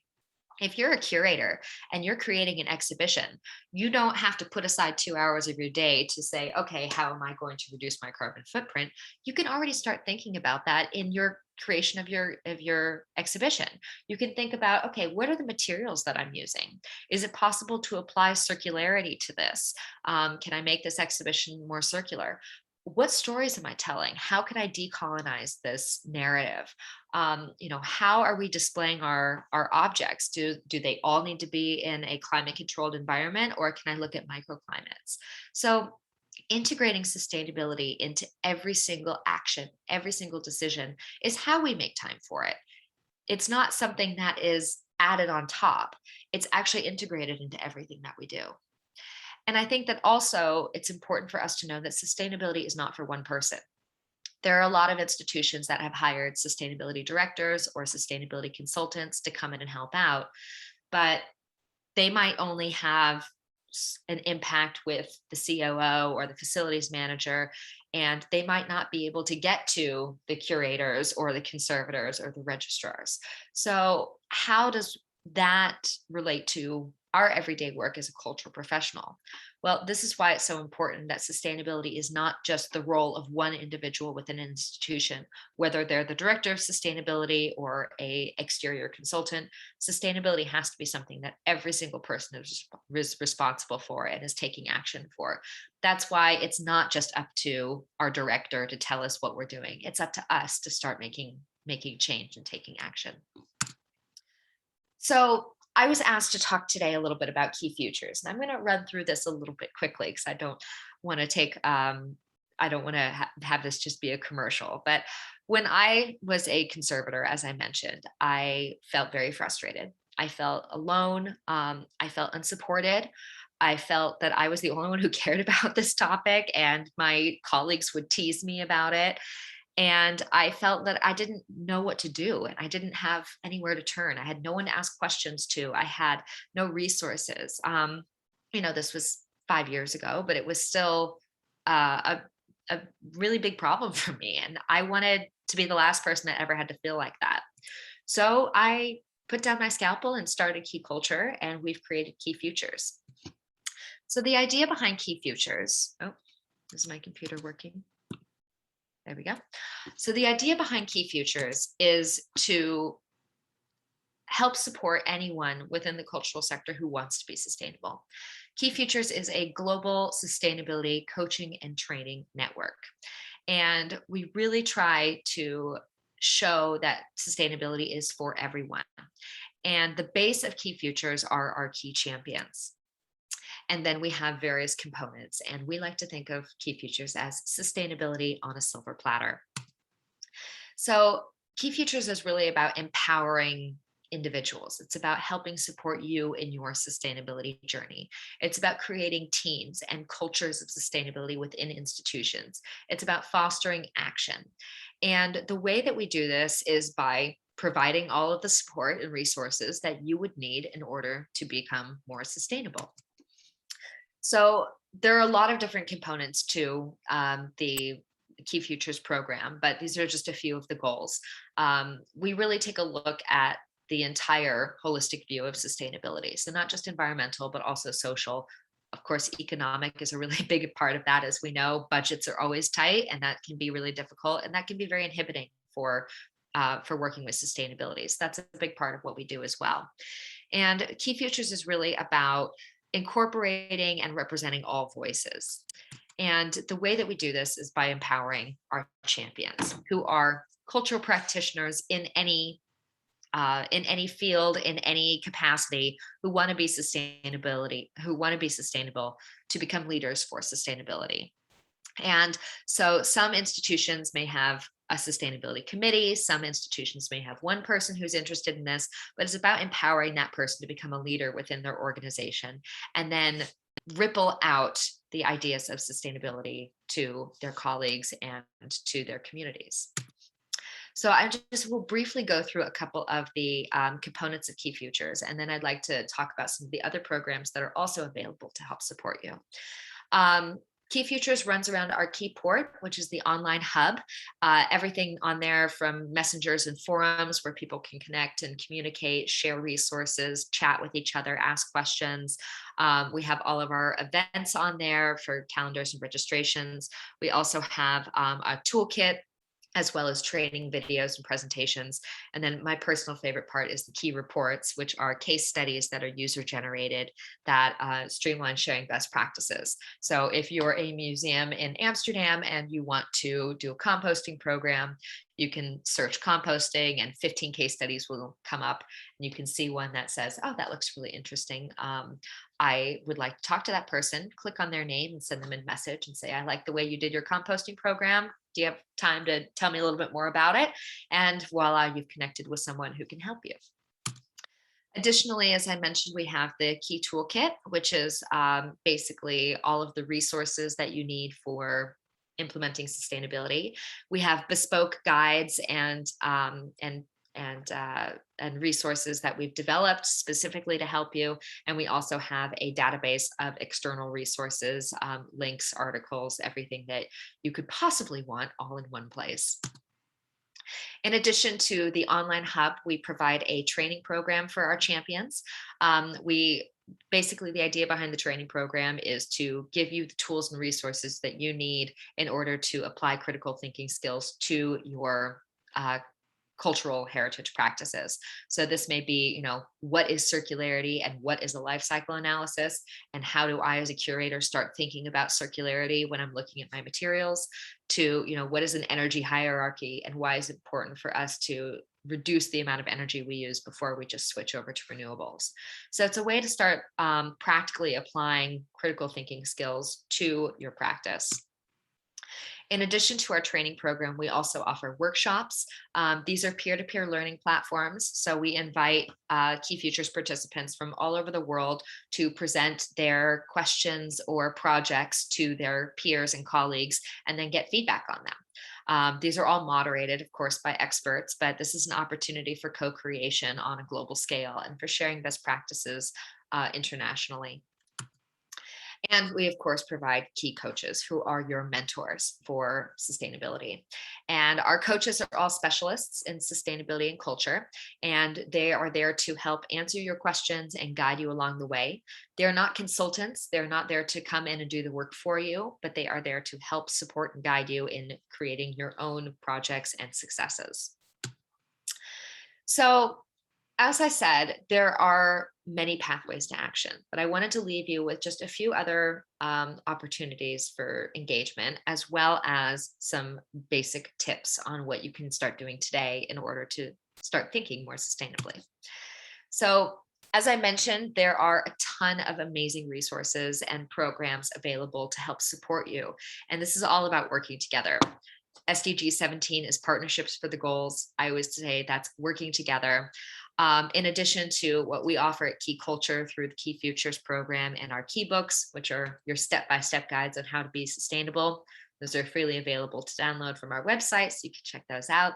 If you're a curator and you're creating an exhibition, you don't have to put aside 2 hours of your day to say, okay, how am I going to reduce my carbon footprint? You can already start thinking about that in your creation of your exhibition. You can think about, okay, what are the materials that I'm using? Is it possible to apply circularity to this? Can I make this exhibition more circular? What stories am I telling? How can I decolonize this narrative? How are we displaying our objects? Do they all need to be in a climate controlled environment, or can I look at microclimates? So integrating sustainability into every single action, every single decision is how we make time for it. It's not something that is added on top. It's actually integrated into everything that we do. And I think that also it's important for us to know that sustainability is not for one person. There are a lot of institutions that have hired sustainability directors or sustainability consultants to come in and help out, but they might only have an impact with the COO or the facilities manager, and they might not be able to get to the curators or the conservators or the registrars. So how does that relate to our everyday work as a cultural professional? Well, this is why it's so important that sustainability is not just the role of one individual within an institution, whether they're the director of sustainability or a exterior consultant. Sustainability has to be something that every single person is responsible for and is taking action for. That's why it's not just up to our director to tell us what we're doing. It's up to us to start making change and taking action. So I was asked to talk today a little bit about key futures, and I'm going to run through this a little bit quickly because I don't want to have this just be a commercial. But when I was a conservator, as I mentioned, I felt very frustrated. I felt alone. I felt unsupported. I felt that I was the only one who cared about this topic, and my colleagues would tease me about it. And I felt that I didn't know what to do, and I didn't have anywhere to turn. I had no one to ask questions to. I had no resources. This was 5 years ago, but it was still a really big problem for me. And I wanted to be the last person that ever had to feel like that. So I put down my scalpel and started Key Culture, and we've created Key Futures. So the idea behind Key Futures, is my computer working? There we go. So the idea behind Key Futures is to help support anyone within the cultural sector who wants to be sustainable. Key Futures is a global sustainability coaching and training network. And we really try to show that sustainability is for everyone. And the base of Key Futures are our key champions. And then we have various components, and we like to think of Key Futures as sustainability on a silver platter. So Key Futures is really about empowering individuals. It's about helping support you in your sustainability journey. It's about creating teams and cultures of sustainability within institutions. It's about fostering action. And the way that we do this is by providing all of the support and resources that you would need in order to become more sustainable. So there are a lot of different components to the Key Futures program, but these are just a few of the goals. We really take a look at the entire holistic view of sustainability. So not just environmental, but also social. Of course, economic is a really big part of that. As we know, budgets are always tight, and that can be really difficult, and that can be very inhibiting for working with sustainability. So that's a big part of what we do as well. And Key Futures is really about incorporating and representing all voices. And the way that we do this is by empowering our champions, who are cultural practitioners in any field, in any capacity, who want to be sustainable to become leaders for sustainability. And so some institutions may have a sustainability committee, some institutions may have one person who's interested in this, but it's about empowering that person to become a leader within their organization and then ripple out the ideas of sustainability to their colleagues and to their communities. So I just will briefly go through a couple of the components of Key Futures, and then I'd like to talk about some of the other programs that are also available to help support you. Key Futures runs around our Keyport, which is the online hub. Everything on there from messengers and forums where people can connect and communicate, share resources, chat with each other, ask questions. We have all of our events on there for calendars and registrations. We also have a toolkit, as well as training videos and presentations. And then my personal favorite part is the Key Reports, which are case studies that are user generated that streamline sharing best practices. So if you're a museum in Amsterdam and you want to do a composting program, you can search composting and 15 case studies will come up, and you can see one that says, oh, that looks really interesting. I would like to talk to that person, click on their name and send them a message and say, I like the way you did your composting program. Do you have time to tell me a little bit more about it? And voila, you've connected with someone who can help you. Additionally, as I mentioned, we have the Key Toolkit, which is basically all of the resources that you need for implementing sustainability. We have bespoke guides and resources that we've developed specifically to help you. And we also have a database of external resources, links, articles, everything that you could possibly want all in one place. In addition to the online hub, we provide a training program for our champions. Basically, the idea behind the training program is to give you the tools and resources that you need in order to apply critical thinking skills to your cultural heritage practices. So this may be, what is circularity and what is a life cycle analysis, and how do I as a curator start thinking about circularity when I'm looking at my materials, to, what is an energy hierarchy and why is it important for us to reduce the amount of energy we use before we just switch over to renewables. So it's a way to start practically applying critical thinking skills to your practice. In addition to our training program, we also offer workshops. These are peer-to-peer learning platforms. So we invite Key Futures participants from all over the world to present their questions or projects to their peers and colleagues, and then get feedback on them. These are all moderated, of course, by experts, but this is an opportunity for co-creation on a global scale and for sharing best practices internationally. And we, of course, provide key coaches who are your mentors for sustainability. And our coaches are all specialists in sustainability and culture, and they are there to help answer your questions and guide you along the way. They're not consultants. They're not there to come in and do the work for you, but they are there to help support and guide you in creating your own projects and successes. So, as I said, there are many pathways to action, but I wanted to leave you with just a few other opportunities for engagement, as well as some basic tips on what you can start doing today in order to start thinking more sustainably. So As I mentioned, there are a ton of amazing resources and programs available to help support you. And this is all about working together. SDG 17 is partnerships for the goals. I always say that's working together. In addition to what we offer at Key Culture through the Key Futures program and our key books, which are your step-by-step guides on how to be sustainable. Those are freely available to download from our website, so you can check those out.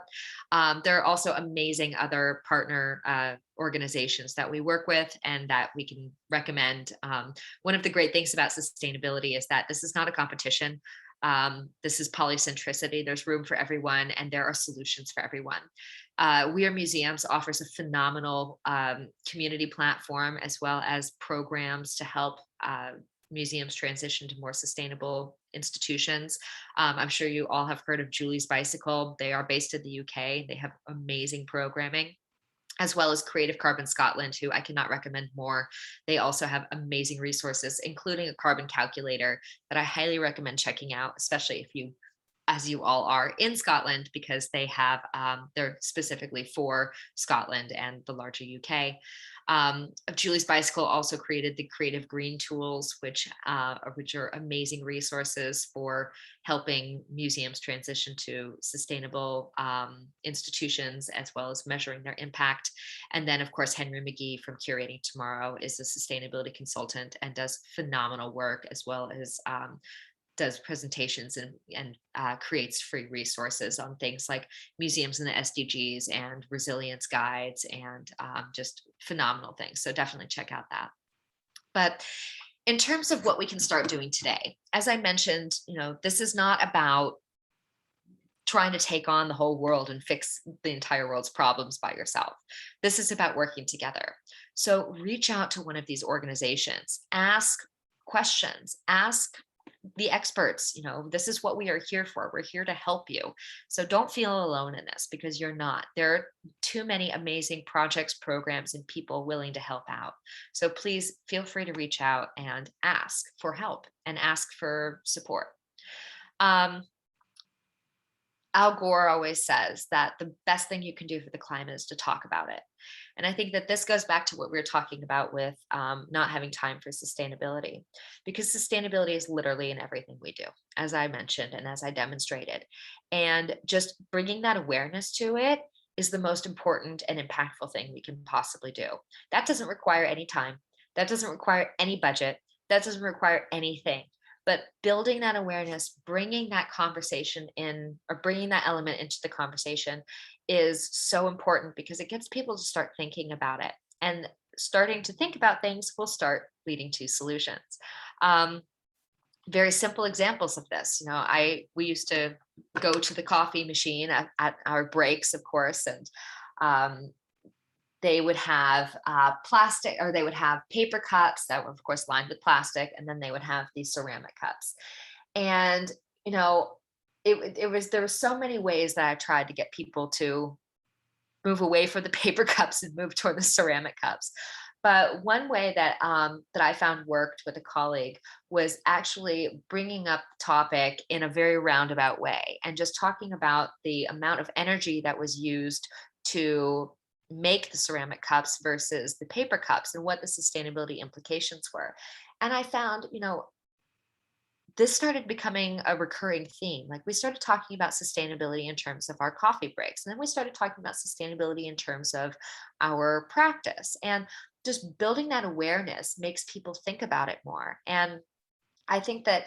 There are also amazing other partner organizations that we work with and that we can recommend. One of the great things about sustainability is that this is not a competition. This is polycentricity. There's room for everyone, and there are solutions for everyone. We Are Museums offers a phenomenal community platform, as well as programs to help museums transition to more sustainable institutions. I'm sure you all have heard of Julie's Bicycle. They are based in the UK. They have amazing programming, as well as Creative Carbon Scotland, who I cannot recommend more. They also have amazing resources, including a carbon calculator that I highly recommend checking out, especially if you, as you all are, in Scotland, because they have, they're specifically for Scotland and the larger UK. Julie's Bicycle also created the Creative Green Tools, which are amazing resources for helping museums transition to sustainable institutions, as well as measuring their impact. And then, of course, Henry McGee from Curating Tomorrow is a sustainability consultant and does phenomenal work, as well as does presentations and creates free resources on things like museums and the SDGs and resilience guides and just phenomenal things. So definitely check out that. But in terms of what we can start doing today, as I mentioned, this is not about trying to take on the whole world and fix the entire world's problems by yourself. This is about working together. So reach out to one of these organizations, ask questions, ask the experts. This is what we are here for. We're here to help you. So don't feel alone in this, because you're not. There are too many amazing projects, programs, and people willing to help out. So please feel free to reach out and ask for help and ask for support. Al Gore always says that the best thing you can do for the climate is to talk about it. And I think that this goes back to what we were talking about with not having time for sustainability, because sustainability is literally in everything we do, as I mentioned and as I demonstrated. And just bringing that awareness to it is the most important and impactful thing we can possibly do. That doesn't require any time. That doesn't require any budget. That doesn't require anything. But building that awareness, bringing that conversation in, or bringing that element into the conversation, is so important, because it gets people to start thinking about it. And starting to think about things will start leading to solutions. Very simple examples of this. We used to go to the coffee machine at our breaks, of course, and they would have plastic, or they would have paper cups that were, of course, lined with plastic, and then they would have these ceramic cups. And there were so many ways that I tried to get people to move away from the paper cups and move toward the ceramic cups. But one way that I found worked with a colleague was actually bringing up the topic in a very roundabout way, and just talking about the amount of energy that was used to make the ceramic cups versus the paper cups, and what the sustainability implications were. And I found, this started becoming a recurring theme. Like, we started talking about sustainability in terms of our coffee breaks, and then we started talking about sustainability in terms of our practice. And just building that awareness makes people think about it more. And I think that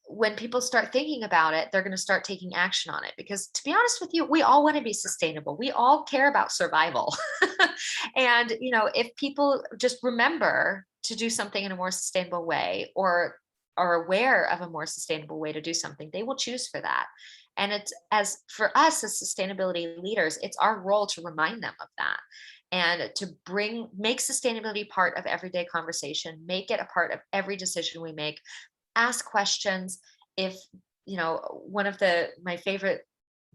when people start thinking about it, they're going to start taking action on it. Because, to be honest with you, we all want to be sustainable. We all care about survival. And, if people just remember to do something in a more sustainable way, or are aware of a more sustainable way to do something, they will choose for that. And it's, as for us as sustainability leaders, it's our role to remind them of that, and to make sustainability part of everyday conversation, make it a part of every decision we make. Ask questions. If, one of my favorite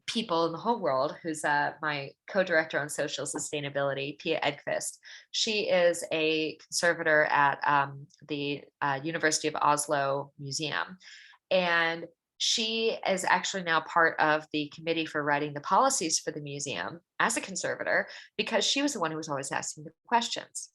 people in the whole world, who's my co-director on social sustainability, Pia Edqvist, she is a conservator at the University of Oslo Museum. And she is actually now part of the committee for writing the policies for the museum as a conservator, because she was the one who was always asking the questions.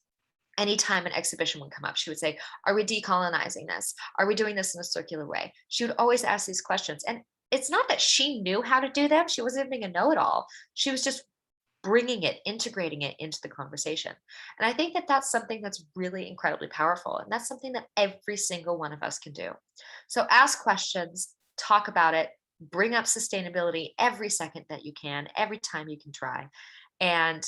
anytime an exhibition would come up, she would say, are we decolonizing this? Are we doing this in a circular way? She would always ask these questions. And it's not that she knew how to do them. She wasn't being a know-it-all. She was just bringing it, integrating it into the conversation. And I think that that's something that's really incredibly powerful. And that's something that every single one of us can do. So ask questions, talk about it, bring up sustainability every second that you can, every time you can try, and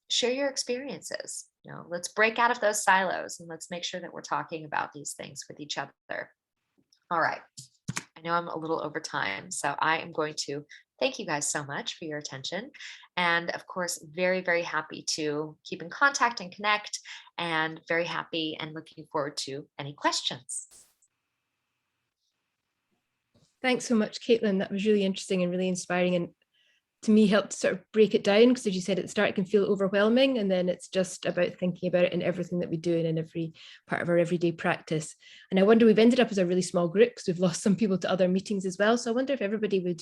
share your experiences. You know, let's break out of those silos and let's make sure that we're talking about these things with each other. All right. I know I'm a little over time, so I am going to thank you guys so much for your attention. And of course, very, very happy to keep in contact and connect, and very happy and looking forward to any questions. Thanks so much, Caitlin. That was really interesting and really inspiring, and to me helped sort of break it down, because as you said at the start, it can feel overwhelming, and then it's just about thinking about it in everything that we do and in every part of our everyday practice. And I wonder, we've ended up as a really small group because we've lost some people to other meetings as well. So I wonder if everybody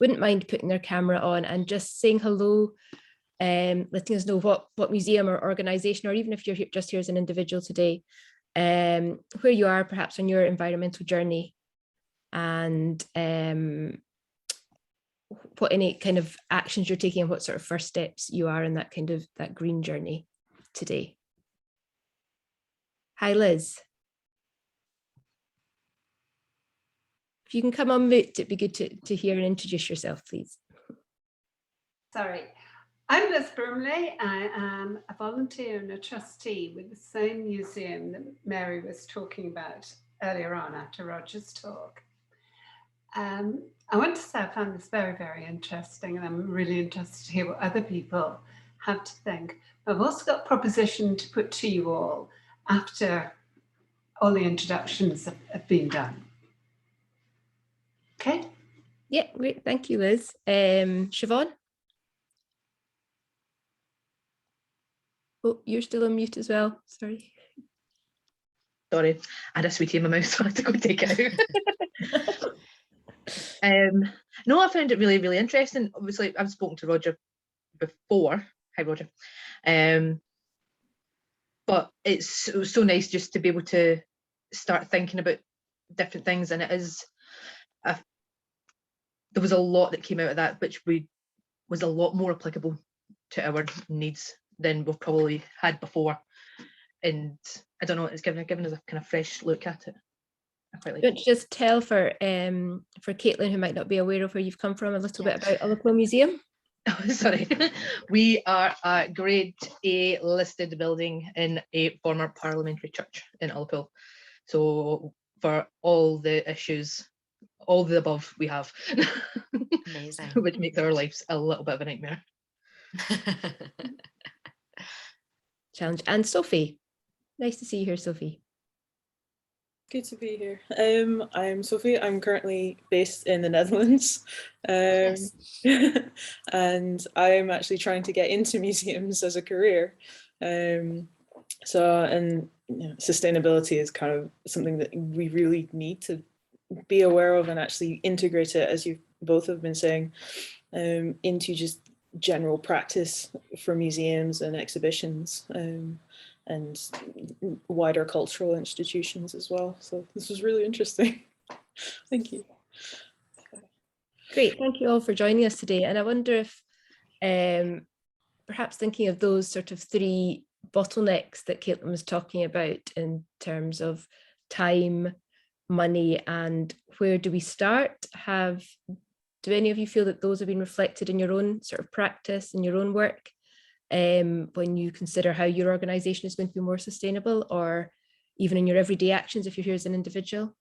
wouldn't mind putting their camera on and just saying hello, letting us know what museum or organization, or even if you're just here as an individual today, where you are perhaps on your environmental journey, and what any kind of actions you're taking and what sort of first steps you are in that kind of that green journey today. Hi, Liz. If you can come on mute, it'd be good to hear and introduce yourself, please. Sorry, I'm Liz Brimley. I am a volunteer and a trustee with the same museum that Mary was talking about earlier on after Roger's talk. I want to say I found this very, very interesting, and I'm really interested to hear what other people have to think. But I've also got a proposition to put to you all after all the introductions have been done. Okay? Yeah, great. Thank you, Liz. Siobhan? Oh, you're still on mute as well. Sorry. Sorry, I had a sweetie in my mouth, so I had to go take it out. No, I found it really, really interesting. Obviously, I've spoken to Roger before. Hi, Roger. But it was so nice just to be able to start thinking about different things, and it is. There was a lot that came out of that, which was a lot more applicable to our needs than we've probably had before. And I don't know, it's given us a kind of fresh look at it. I quite like it. Don't you just tell for Caitlin, who might not be aware of where you've come from, a little bit about Ullapool Museum? Oh, sorry. We are a Grade A listed building in a former parliamentary church in Ullapool. So for all the issues, all the above we have. Amazing. Which makes our lives a little bit of a nightmare. Challenge. And Sophie, nice to see you here, Sophie. Good to be here. I'm Sophie. I'm currently based in the Netherlands, Yes. and I'm actually trying to get into museums as a career. And sustainability is kind of something that we really need to be aware of and actually integrate it, as you both have been saying, into just general practice for museums and exhibitions. And wider cultural institutions as well. So this was really interesting. Thank you. Great, thank you all for joining us today. And I wonder if perhaps thinking of those sort of three bottlenecks that Caitlin was talking about in terms of time, money, and where do we start? Do any of you feel that those have been reflected in your own sort of practice and your own work? When you consider how your organisation is going to be more sustainable, or even in your everyday actions if you're here as an individual?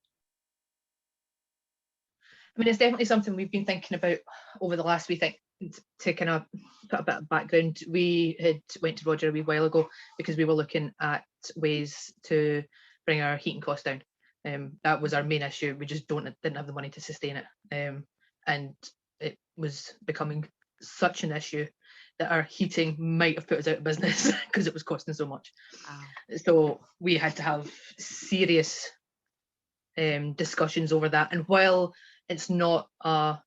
I mean, it's definitely something we've been thinking about over the last week. To kind of put a bit of background, we had went to Roger a wee while ago because we were looking at ways to bring our heating costs down. That was our main issue. We just didn't have the money to sustain it, and it was becoming such an issue that our heating might have put us out of business because it was costing so much. Wow. So we had to have serious discussions over that. And while it's not a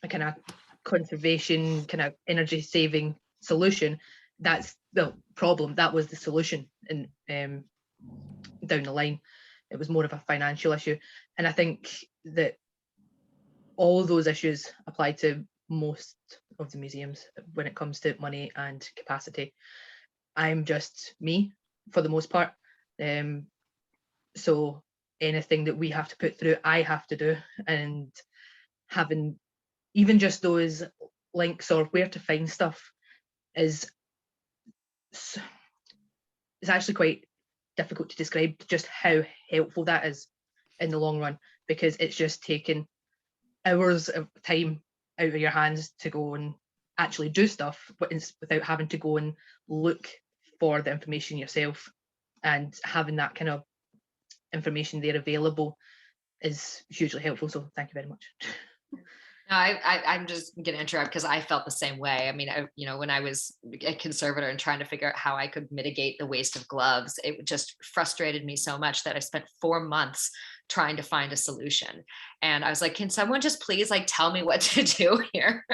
kind of conservation, kind of energy saving solution, that's the problem. That was the solution, and down the line, it was more of a financial issue. And I think that all those issues apply to most of the museums when it comes to money and capacity. I'm just me for the most part. So anything that we have to put through, I have to do, and having even just those links or where to find stuff is it's actually quite difficult to describe just how helpful that is in the long run, because it's just taking hours of time out of your hands to go and actually do stuff, but without having to go and look for the information yourself, and having that kind of information there available is hugely helpful. So thank you very much. No, I'm just going to interrupt because I felt the same way. I mean, when I was a conservator and trying to figure out how I could mitigate the waste of gloves, it just frustrated me so much that I spent 4 months trying to find a solution. And I was like, can someone just please like tell me what to do here?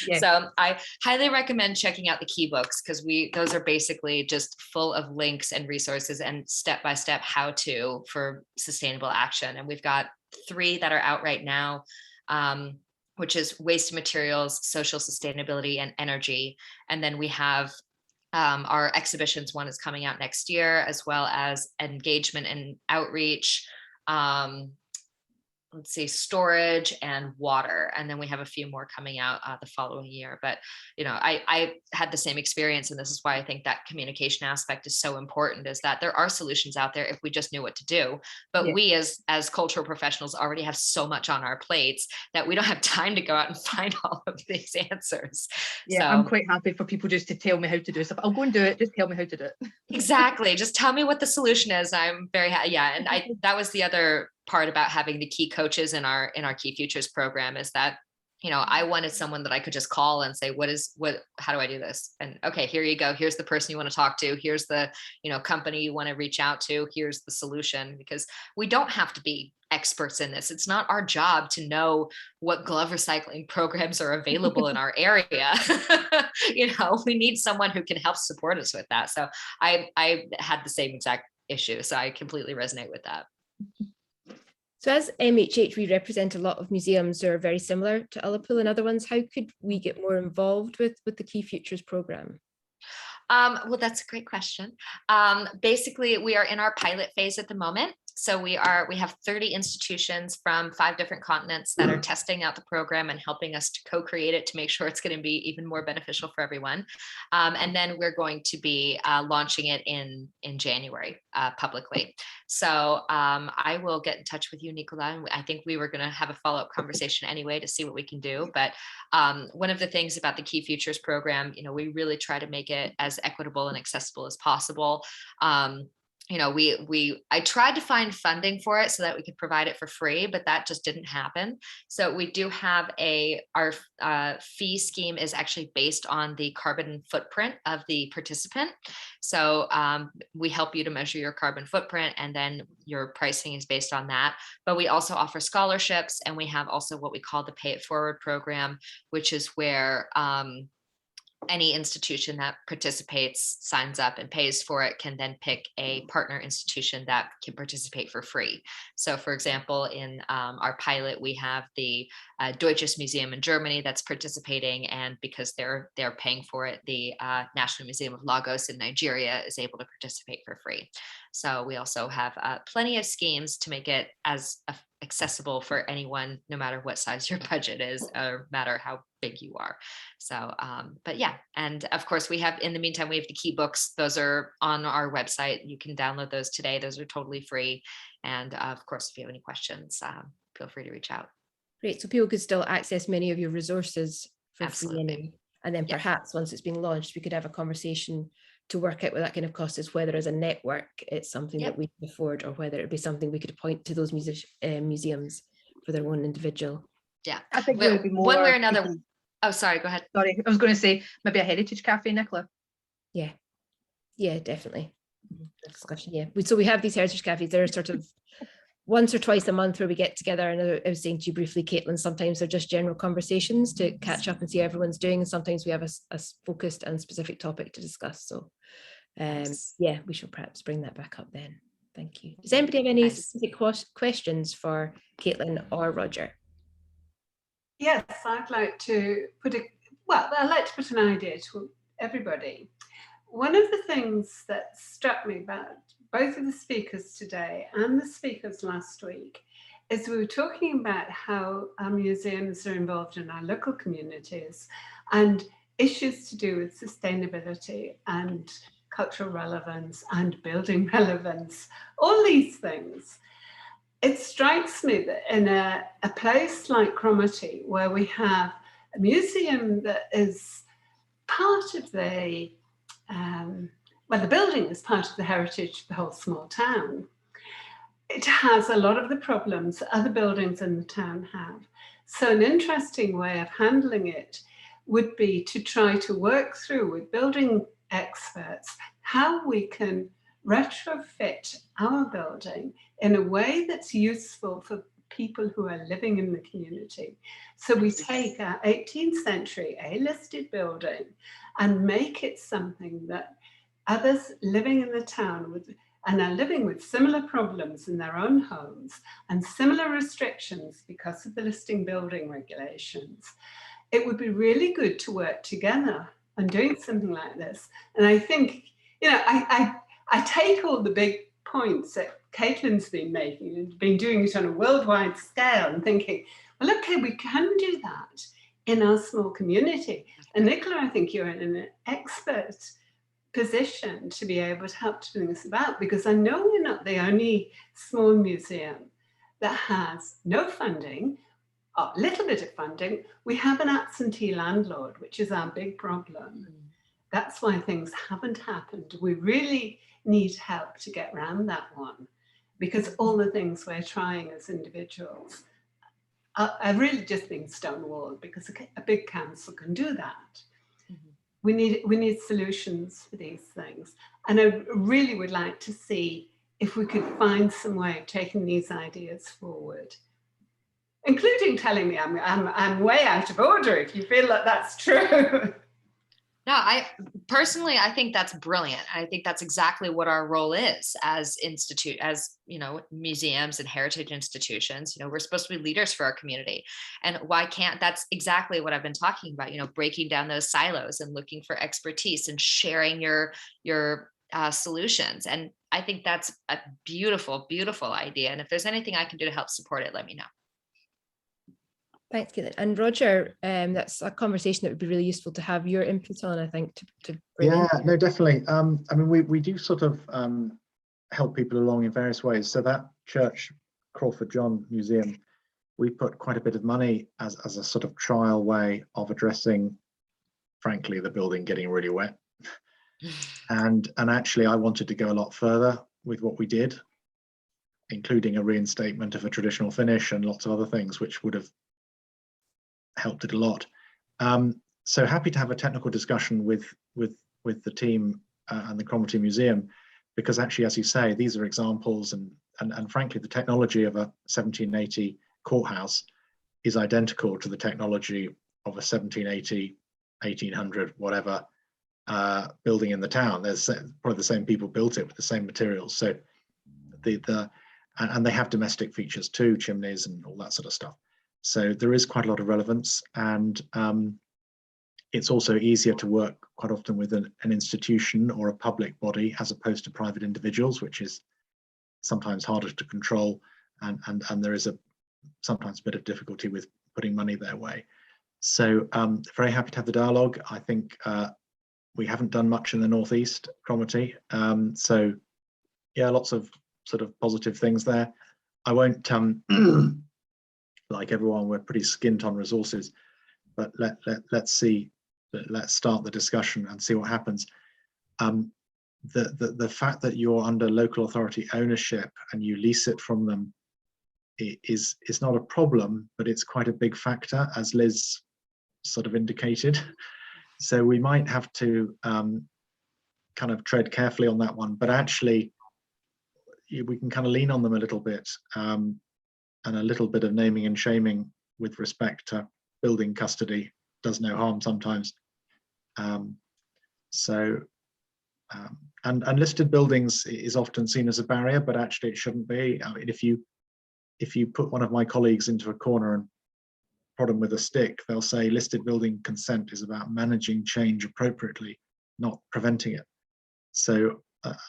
Yeah. So I highly recommend checking out the key books, because those are basically just full of links and resources and step-by-step how-to for sustainable action. And we've got 3 that are out right now. Which is waste materials, social sustainability, and energy. And then we have our exhibitions. One is coming out next year, as well as engagement and outreach. Let's see, storage and water. And then we have a few more coming out the following year. But, I had the same experience. And this is why I think that communication aspect is so important, is that there are solutions out there if we just knew what to do. But Yeah. we as cultural professionals already have so much on our plates that we don't have time to go out and find all of these answers. Yeah, So, I'm quite happy for people just to tell me how to do stuff. I'll go and do it. Just tell me how to do it. exactly. Just tell me what the solution is. I'm very happy. Yeah. And that was the other part about having the key coaches in our Key Futures program, is that, I wanted someone that I could just call and say, how do I do this? And okay, here you go. Here's the person you want to talk to. Here's the, company you want to reach out to. Here's the solution, because we don't have to be experts in this. It's not our job to know what glove recycling programs are available in our area. We need someone who can help support us with that. So I had the same exact issue. So I completely resonate with that. So as MHH, we represent a lot of museums that are very similar to Ullapool and other ones. How could we get more involved with the Key Futures programme? Well, that's a great question. Basically, we are in our pilot phase at the moment. So we have 30 institutions from 5 different continents that are testing out the program and helping us to co-create it to make sure it's going to be even more beneficial for everyone. And then we're going to be launching it in January publicly. So I will get in touch with you, Nicola. And I think we were going to have a follow-up conversation anyway to see what we can do. But one of the things about the Key Futures program, we really try to make it as equitable and accessible as possible. I tried to find funding for it so that we could provide it for free, but that just didn't happen. So we do have our fee scheme is actually based on the carbon footprint of the participant. So we help you to measure your carbon footprint, and then your pricing is based on that. But we also offer scholarships, and we have also what we call the Pay It Forward program, which is where any institution that participates, signs up and pays for it, can then pick a partner institution that can participate for free. So for example, in our pilot, we have the Deutsches Museum in Germany that's participating, and because they're paying for it, the National Museum of Lagos in Nigeria is able to participate for free. So we also have plenty of schemes to make it as accessible for anyone, no matter what size your budget is, or matter how big you are. So, but yeah, and of course in the meantime, we have the key books. Those are on our website. You can download those today. Those are totally free. And of course, if you have any questions, feel free to reach out. Great. So people could still access many of your resources for Absolutely. free anyway. And then perhaps once it's been launched, we could have a conversation to work out what that kind of cost is, whether as a network it's something that we can afford, or whether it'd be something we could appoint to those museums for their own individual. Yeah, I think there would be more one way or another. people. Oh, sorry, go ahead. Sorry, I was going to say maybe a heritage cafe, Nicola. Yeah, definitely. Discussion. Yeah, so we have these heritage cafes. They're sort of once or twice a month where we get together, and I was saying to you briefly, Caitlin, sometimes they're just general conversations to catch up and see how everyone's doing, and sometimes we have a focused and specific topic to discuss. So yeah, we shall perhaps bring that back up then. Thank you. Does anybody have any specific questions for Caitlin or Roger? Yes, I'd like to put I'd like to put an idea to everybody. One of the things that struck me about both of the speakers today and the speakers last week is we were talking about how our museums are involved in our local communities and issues to do with sustainability and cultural relevance and building relevance, all these things. It strikes me that in a place like Cromarty, where we have a museum that is part of the the building is part of the heritage of the whole small town. It has a lot of the problems that other buildings in the town have. So an interesting way of handling it would be to try to work through with building experts how we can retrofit our building in a way that's useful for people who are living in the community. So we take our 18th century A-listed building and make it something that others living in the town and are living with similar problems in their own homes and similar restrictions because of the listing building regulations. It would be really good to work together on doing something like this. And I think, I take all the big points that Caitlin's been making and been doing it on a worldwide scale and thinking, well, okay, we can do that in our small community. And Nicola, I think you're in an expert position to be able to help to bring this about, because I know we're not the only small museum that has no funding, a little bit of funding. We have an absentee landlord, which is our big problem. That's why things haven't happened. We really need help to get around that one, because all the things we're trying as individuals are really just being stonewalled, because a big council can do that. We need solutions for these things. And I really would like to see if we could find some way of taking these ideas forward, including telling me I'm way out of order if you feel that that's true. No, I think that's brilliant. I think that's exactly what our role is as museums and heritage institutions. We're supposed to be leaders for our community. And why can't, that's exactly what I've been talking about, breaking down those silos and looking for expertise and sharing your solutions. And I think that's a beautiful, beautiful idea. And if there's anything I can do to help support it, let me know. Thanks, Caitlin. And Roger, that's a conversation that would be really useful to have your input on, I think, to bring in. No, definitely. I mean, we do sort of help people along in various ways. So that church, Crawford John Museum, we put quite a bit of money as a sort of trial way of addressing, frankly, the building getting really wet. And actually, I wanted to go a lot further with what we did, including a reinstatement of a traditional finish and lots of other things, which would have helped it a lot. So happy to have a technical discussion with the team and the Cromarty Museum, because actually, as you say, these are examples, and frankly, the technology of a 1780 courthouse is identical to the technology of a 1780, 1800, whatever building in the town. There's probably the same people built it with the same materials. So and they have domestic features too, chimneys and all that sort of stuff. So there is quite a lot of relevance, and it's also easier to work quite often with an institution or a public body as opposed to private individuals, which is sometimes harder to control, and there is sometimes a bit of difficulty with putting money their way. So very happy to have the dialogue. I think we haven't done much in the Northeast, Cromarty. So yeah, lots of sort of positive things there. I won't like everyone, we're pretty skint on resources, but let's see, let's start the discussion and see what happens. The fact that you're under local authority ownership and you lease it from them is not a problem, but it's quite a big factor, as Liz sort of indicated. So we might have to kind of tread carefully on that one, but actually, we can kind of lean on them a little bit, and a little bit of naming and shaming with respect to building custody does no harm sometimes. And listed buildings is often seen as a barrier, but actually it shouldn't be. I mean, if you put one of my colleagues into a corner and prod them with a stick, they'll say listed building consent is about managing change appropriately, not preventing it. So,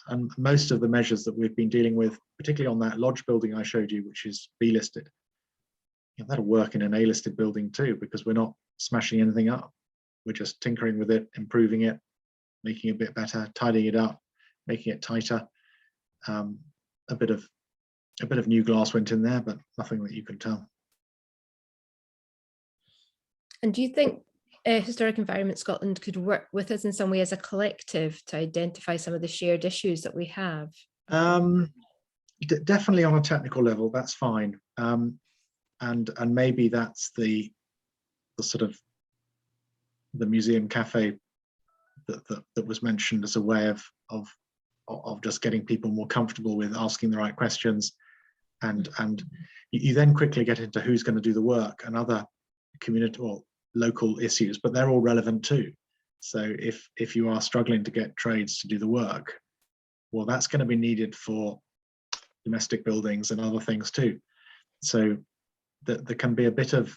and most of the measures that we've been dealing with, particularly on that lodge building I showed you, which is B listed, that'll work in an A listed building too, because we're not smashing anything up. We're just tinkering with it, improving it, making it a bit better, tidying it up, making it tighter. A bit of new glass went in there, but nothing that you can tell. And do you think Historic Environment Scotland could work with us in some way as a collective to identify some of the shared issues that we have? Definitely on a technical level, that's fine. And maybe that's the sort of the museum cafe that was mentioned as a way of just getting people more comfortable with asking the right questions, and you then quickly get into who's going to do the work and other community or local issues, but they're all relevant too. So if you are struggling to get trades to do the work, well, that's going to be needed for domestic buildings and other things too. So there can be a bit of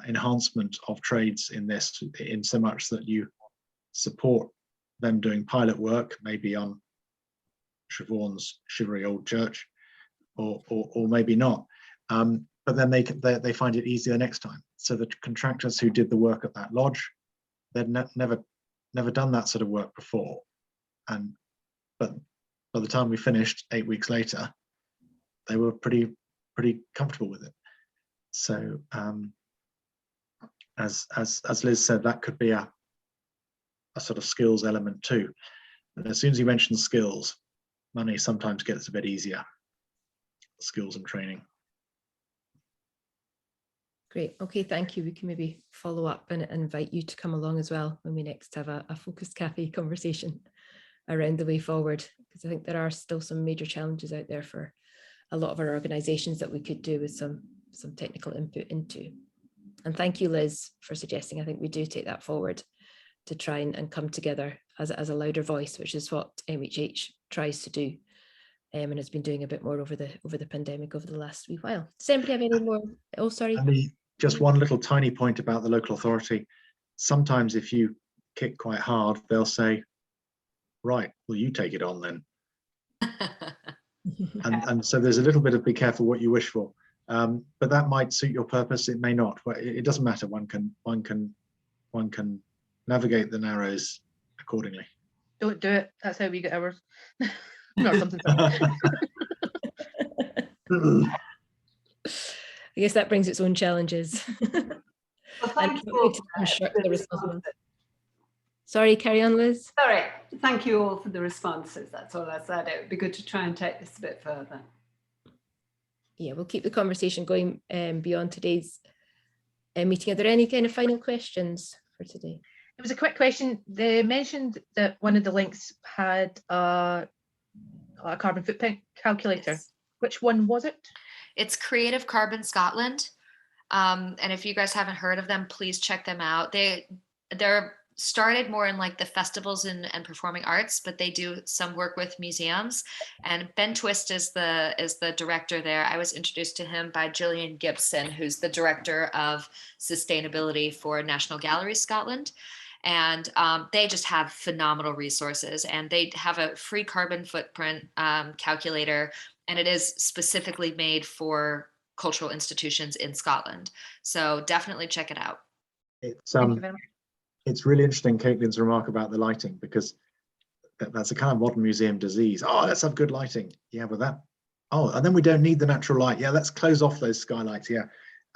enhancement of trades in this, in so much that you support them doing pilot work, maybe on Siobhan's shivery old church, or maybe not. But then they find it easier next time. So the contractors who did the work at that lodge, they'd never done that sort of work before, but by the time we finished 8 weeks later, they were pretty comfortable with it. So as Liz said, that could be a sort of skills element too. And as soon as you mention skills, money sometimes gets a bit easier. Skills and training. Great. Okay, thank you. We can maybe follow up and invite you to come along as well when we next have a focused cafe conversation around the way forward, because I think there are still some major challenges out there for a lot of our organisations that we could do with some technical input into. And thank you, Liz, for suggesting. I think we do take that forward to try and come together as a louder voice, which is what MHH tries to do, and has been doing a bit more over the pandemic over the last wee while. Does anybody have any more? Oh, sorry. Just one little tiny point about the local authority. Sometimes if you kick quite hard, they'll say, right, well, you take it on then. and so there's a little bit of be careful what you wish for. But that might suit your purpose. It may not. It doesn't matter. One can navigate the narrows accordingly. Don't do it. That's how we get ours. Or something. I guess that brings its own challenges. Well, thank you all. Sorry, carry on, Liz. Sorry, thank you all for the responses. That's all I said. It would be good to try and take this a bit further. Yeah, we'll keep the conversation going beyond today's meeting. Are there any kind of final questions for today? It was a quick question. They mentioned that one of the links had a carbon footprint calculator. Yes. Which one was it? It's Creative Carbon Scotland. And if you guys haven't heard of them, please check them out. They're started more in like the festivals and performing arts, but they do some work with museums. And Ben Twist is the director there. I was introduced to him by Gillian Gibson, who's the director of sustainability for National Galleries Scotland. And they just have phenomenal resources, and they have a free carbon footprint calculator, and it is specifically made for cultural institutions in Scotland. So definitely check it out. It's really interesting, Caitlin's remark about the lighting, because that's a kind of modern museum disease. Oh, let's have good lighting. Yeah, but that. Oh, and then we don't need the natural light. Yeah, let's close off those skylights. Yeah,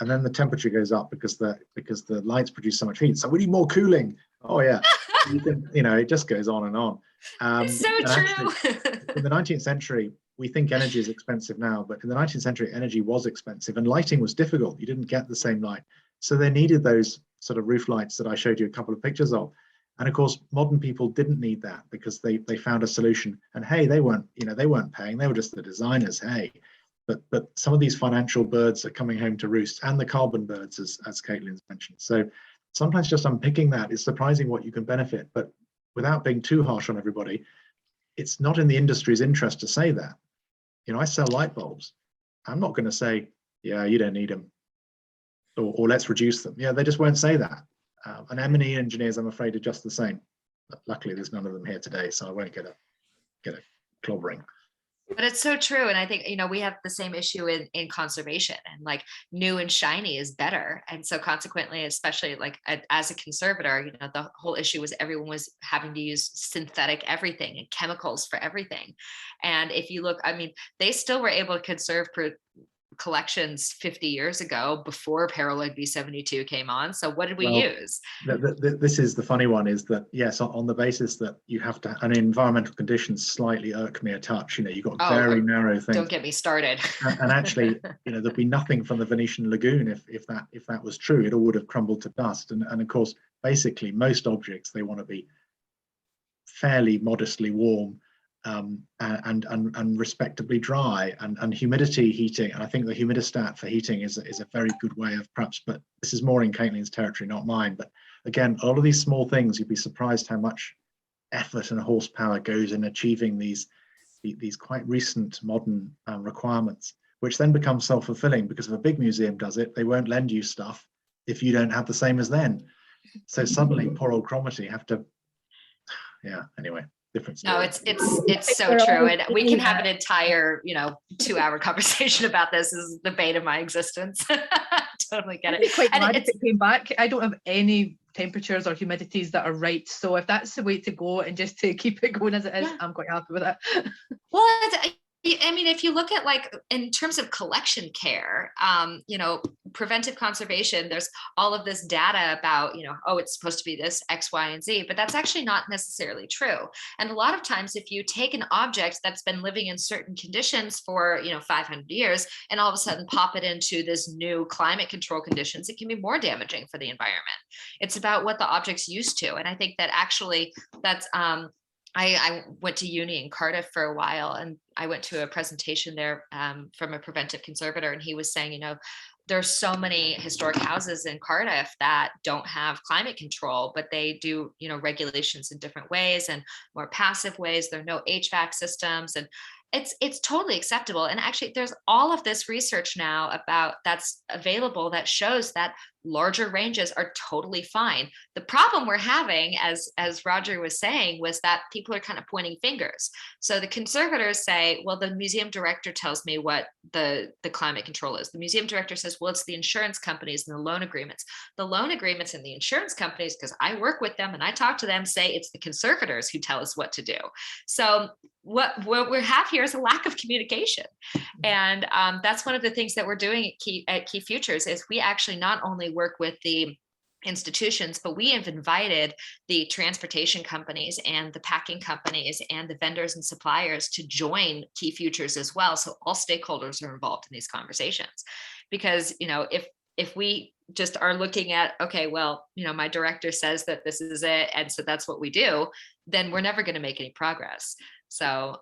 and then the temperature goes up because the lights produce so much heat. So we need more cooling. Oh yeah, it just goes on and on. It's so true. Actually, in the 19th century, we think energy is expensive now, but in the 19th century, energy was expensive and lighting was difficult. You didn't get the same light. So they needed those sort of roof lights that I showed you a couple of pictures of. And of course, modern people didn't need that because they found a solution. And hey, they weren't paying, they were just the designers, hey. But some of these financial birds are coming home to roost, and the carbon birds, as Caitlin's mentioned. So sometimes just unpicking that is surprising what you can benefit, but without being too harsh on everybody, it's not in the industry's interest to say that. I sell light bulbs. I'm not going to say, yeah, you don't need them, or let's reduce them. Yeah, they just won't say that. And M&E engineers, I'm afraid, are just the same. But luckily, there's none of them here today, so I won't get a clobbering. But it's so true. And I think, we have the same issue in conservation, and like new and shiny is better. And so consequently, especially like as a conservator, the whole issue was everyone was having to use synthetic everything and chemicals for everything. And if you look, they still were able to conserve collections 50 years ago before Paraloid V72 came on. So what did we use? This is the funny one, is that yes, on the basis that you have to, and environmental conditions slightly irk me a touch. You've got very narrow things. Don't get me started. and actually, there'd be nothing from the Venetian lagoon if that was true. It all would have crumbled to dust. And of course, basically, most objects, they want to be fairly modestly warm. And respectably dry, and humidity heating. And I think the humidistat for heating is a very good way of perhaps, but this is more in Caitlin's territory, not mine. But again, all of these small things, you'd be surprised how much effort and horsepower goes in achieving these quite recent modern requirements, which then become self-fulfilling, because if a big museum does it, they won't lend you stuff if you don't have the same as them. So suddenly poor old Cromarty have to, anyway. No, it's so true. And we can have an entire, 2-hour conversation about this. This is the bane of my existence. Totally get it. Quite glad if it came back. I don't have any temperatures or humidities that are right. So if that's the way to go, and just to keep it going as it is, I'm quite happy with that. Well, if you look at like in terms of collection care, preventive conservation, there's all of this data about, it's supposed to be this X, Y, and Z, but that's actually not necessarily true. And a lot of times, if you take an object that's been living in certain conditions for, 500 years, and all of a sudden pop it into this new climate control conditions, it can be more damaging for the environment. It's about what the object's used to. And I think that actually that's, I went to uni in Cardiff for a while, and I went to a presentation there from a preventive conservator, and he was saying, there's so many historic houses in Cardiff that don't have climate control, but they do, regulations in different ways and more passive ways. There are no HVAC systems, and it's totally acceptable. And actually, there's all of this research now about that's available that shows that larger ranges are totally fine. The problem we're having, as Roger was saying, was that people are kind of pointing fingers. So the conservators say, well, the museum director tells me what the climate control is. The museum director says, well, it's the insurance companies and the loan agreements. The loan agreements and the insurance companies, because I work with them and I talk to them, say it's the conservators who tell us what to do. So what we have here is a lack of communication. And that's one of the things that we're doing at Key Futures is we actually not only work with the institutions, but we have invited the transportation companies and the packing companies and the vendors and suppliers to join Key Futures as well. So all stakeholders are involved in these conversations, because, if we just are looking at, okay, well, my director says that this is it, and so that's what we do, then we're never going to make any progress. So,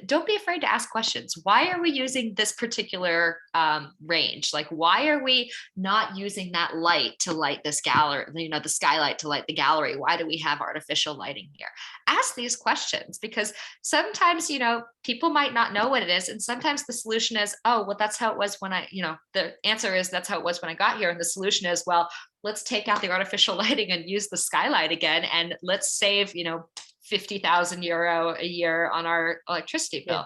don't be afraid to ask questions. Why are we using this particular range? Like, why are we not using that light to light this gallery, the skylight to light the gallery? Why do we have artificial lighting here? Ask these questions, because sometimes, people might not know what it is. And sometimes the solution is, oh, well, that's how it was when the answer is that's how it was when I got here. And the solution is, well, let's take out the artificial lighting and use the skylight again. And let's save, 50,000 euro a year on our electricity bill.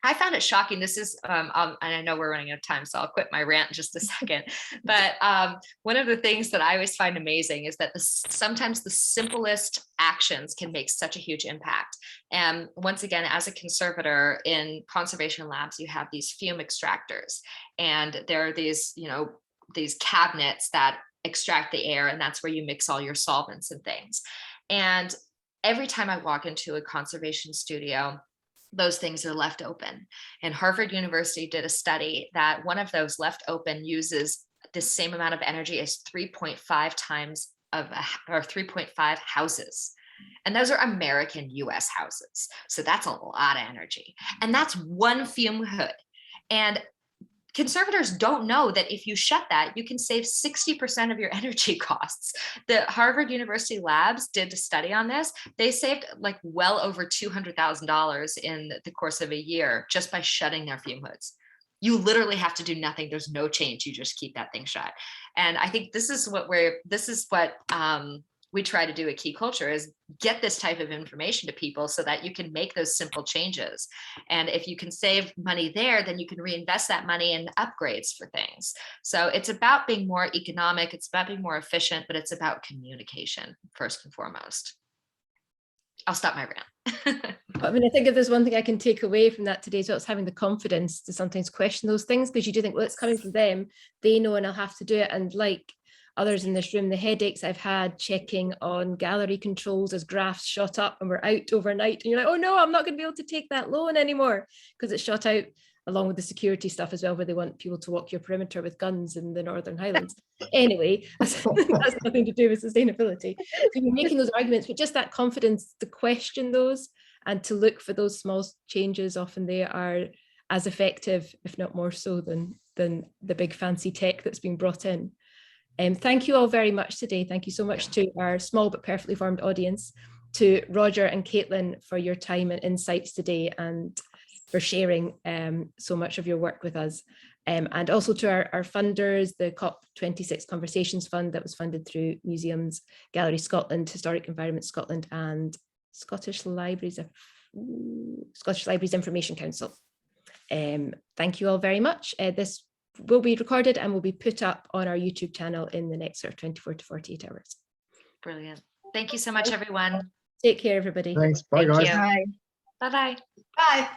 I found it shocking. This is, and I know we're running out of time, so I'll quit my rant in just a second. But one of the things that I always find amazing is that sometimes the simplest actions can make such a huge impact. And once again, as a conservator in conservation labs, you have these fume extractors, and there are these, these cabinets that extract the air, and that's where you mix all your solvents and things. And every time I walk into a conservation studio, those things are left open. And Harvard University did a study that one of those left open uses the same amount of energy as 3.5 times or 3.5 houses. And those are American US houses. So that's a lot of energy. And that's one fume hood. And conservators don't know that if you shut that, you can save 60% of your energy costs. The Harvard University labs did a study on this. They saved like well over $200,000 in the course of a year just by shutting their fume hoods. You literally have to do nothing. There's no change. You just keep that thing shut. And I think this is what we try to do at Key Culture, is get this type of information to people so that you can make those simple changes. And if you can save money there, then you can reinvest that money in upgrades for things. So it's about being more economic, it's about being more efficient, but it's about communication first and foremost. I'll stop my rant. I mean, I think if there's one thing I can take away from that today, is it's having the confidence to sometimes question those things, because you do think, well, it's coming from them, they know, and I'll have to do it. And like others in this room, the headaches I've had checking on gallery controls as graphs shot up and we're out overnight, and you're like, oh no, I'm not going to be able to take that loan anymore because it's shot out, along with the security stuff as well, where they want people to walk your perimeter with guns in the Northern Highlands. Anyway, that's nothing to do with sustainability. So you're making those arguments, but just that confidence to question those and to look for those small changes, often they are as effective, if not more so, than the big fancy tech that's being brought in. Thank you all very much today. Thank you so much to our small but perfectly formed audience, to Roger and Caitlin for your time and insights today, and for sharing so much of your work with us. And also to our funders, the COP26 Conversations Fund that was funded through Museums, Gallery Scotland, Historic Environment Scotland, and Scottish Libraries Information Council. Thank you all very much. This will be recorded and will be put up on our YouTube channel in the next sort of 24 to 48 hours. Brilliant. Thank you so much, everyone. Take care, everybody. Thanks. Bye, Thank guys. you. Bye-bye. Bye.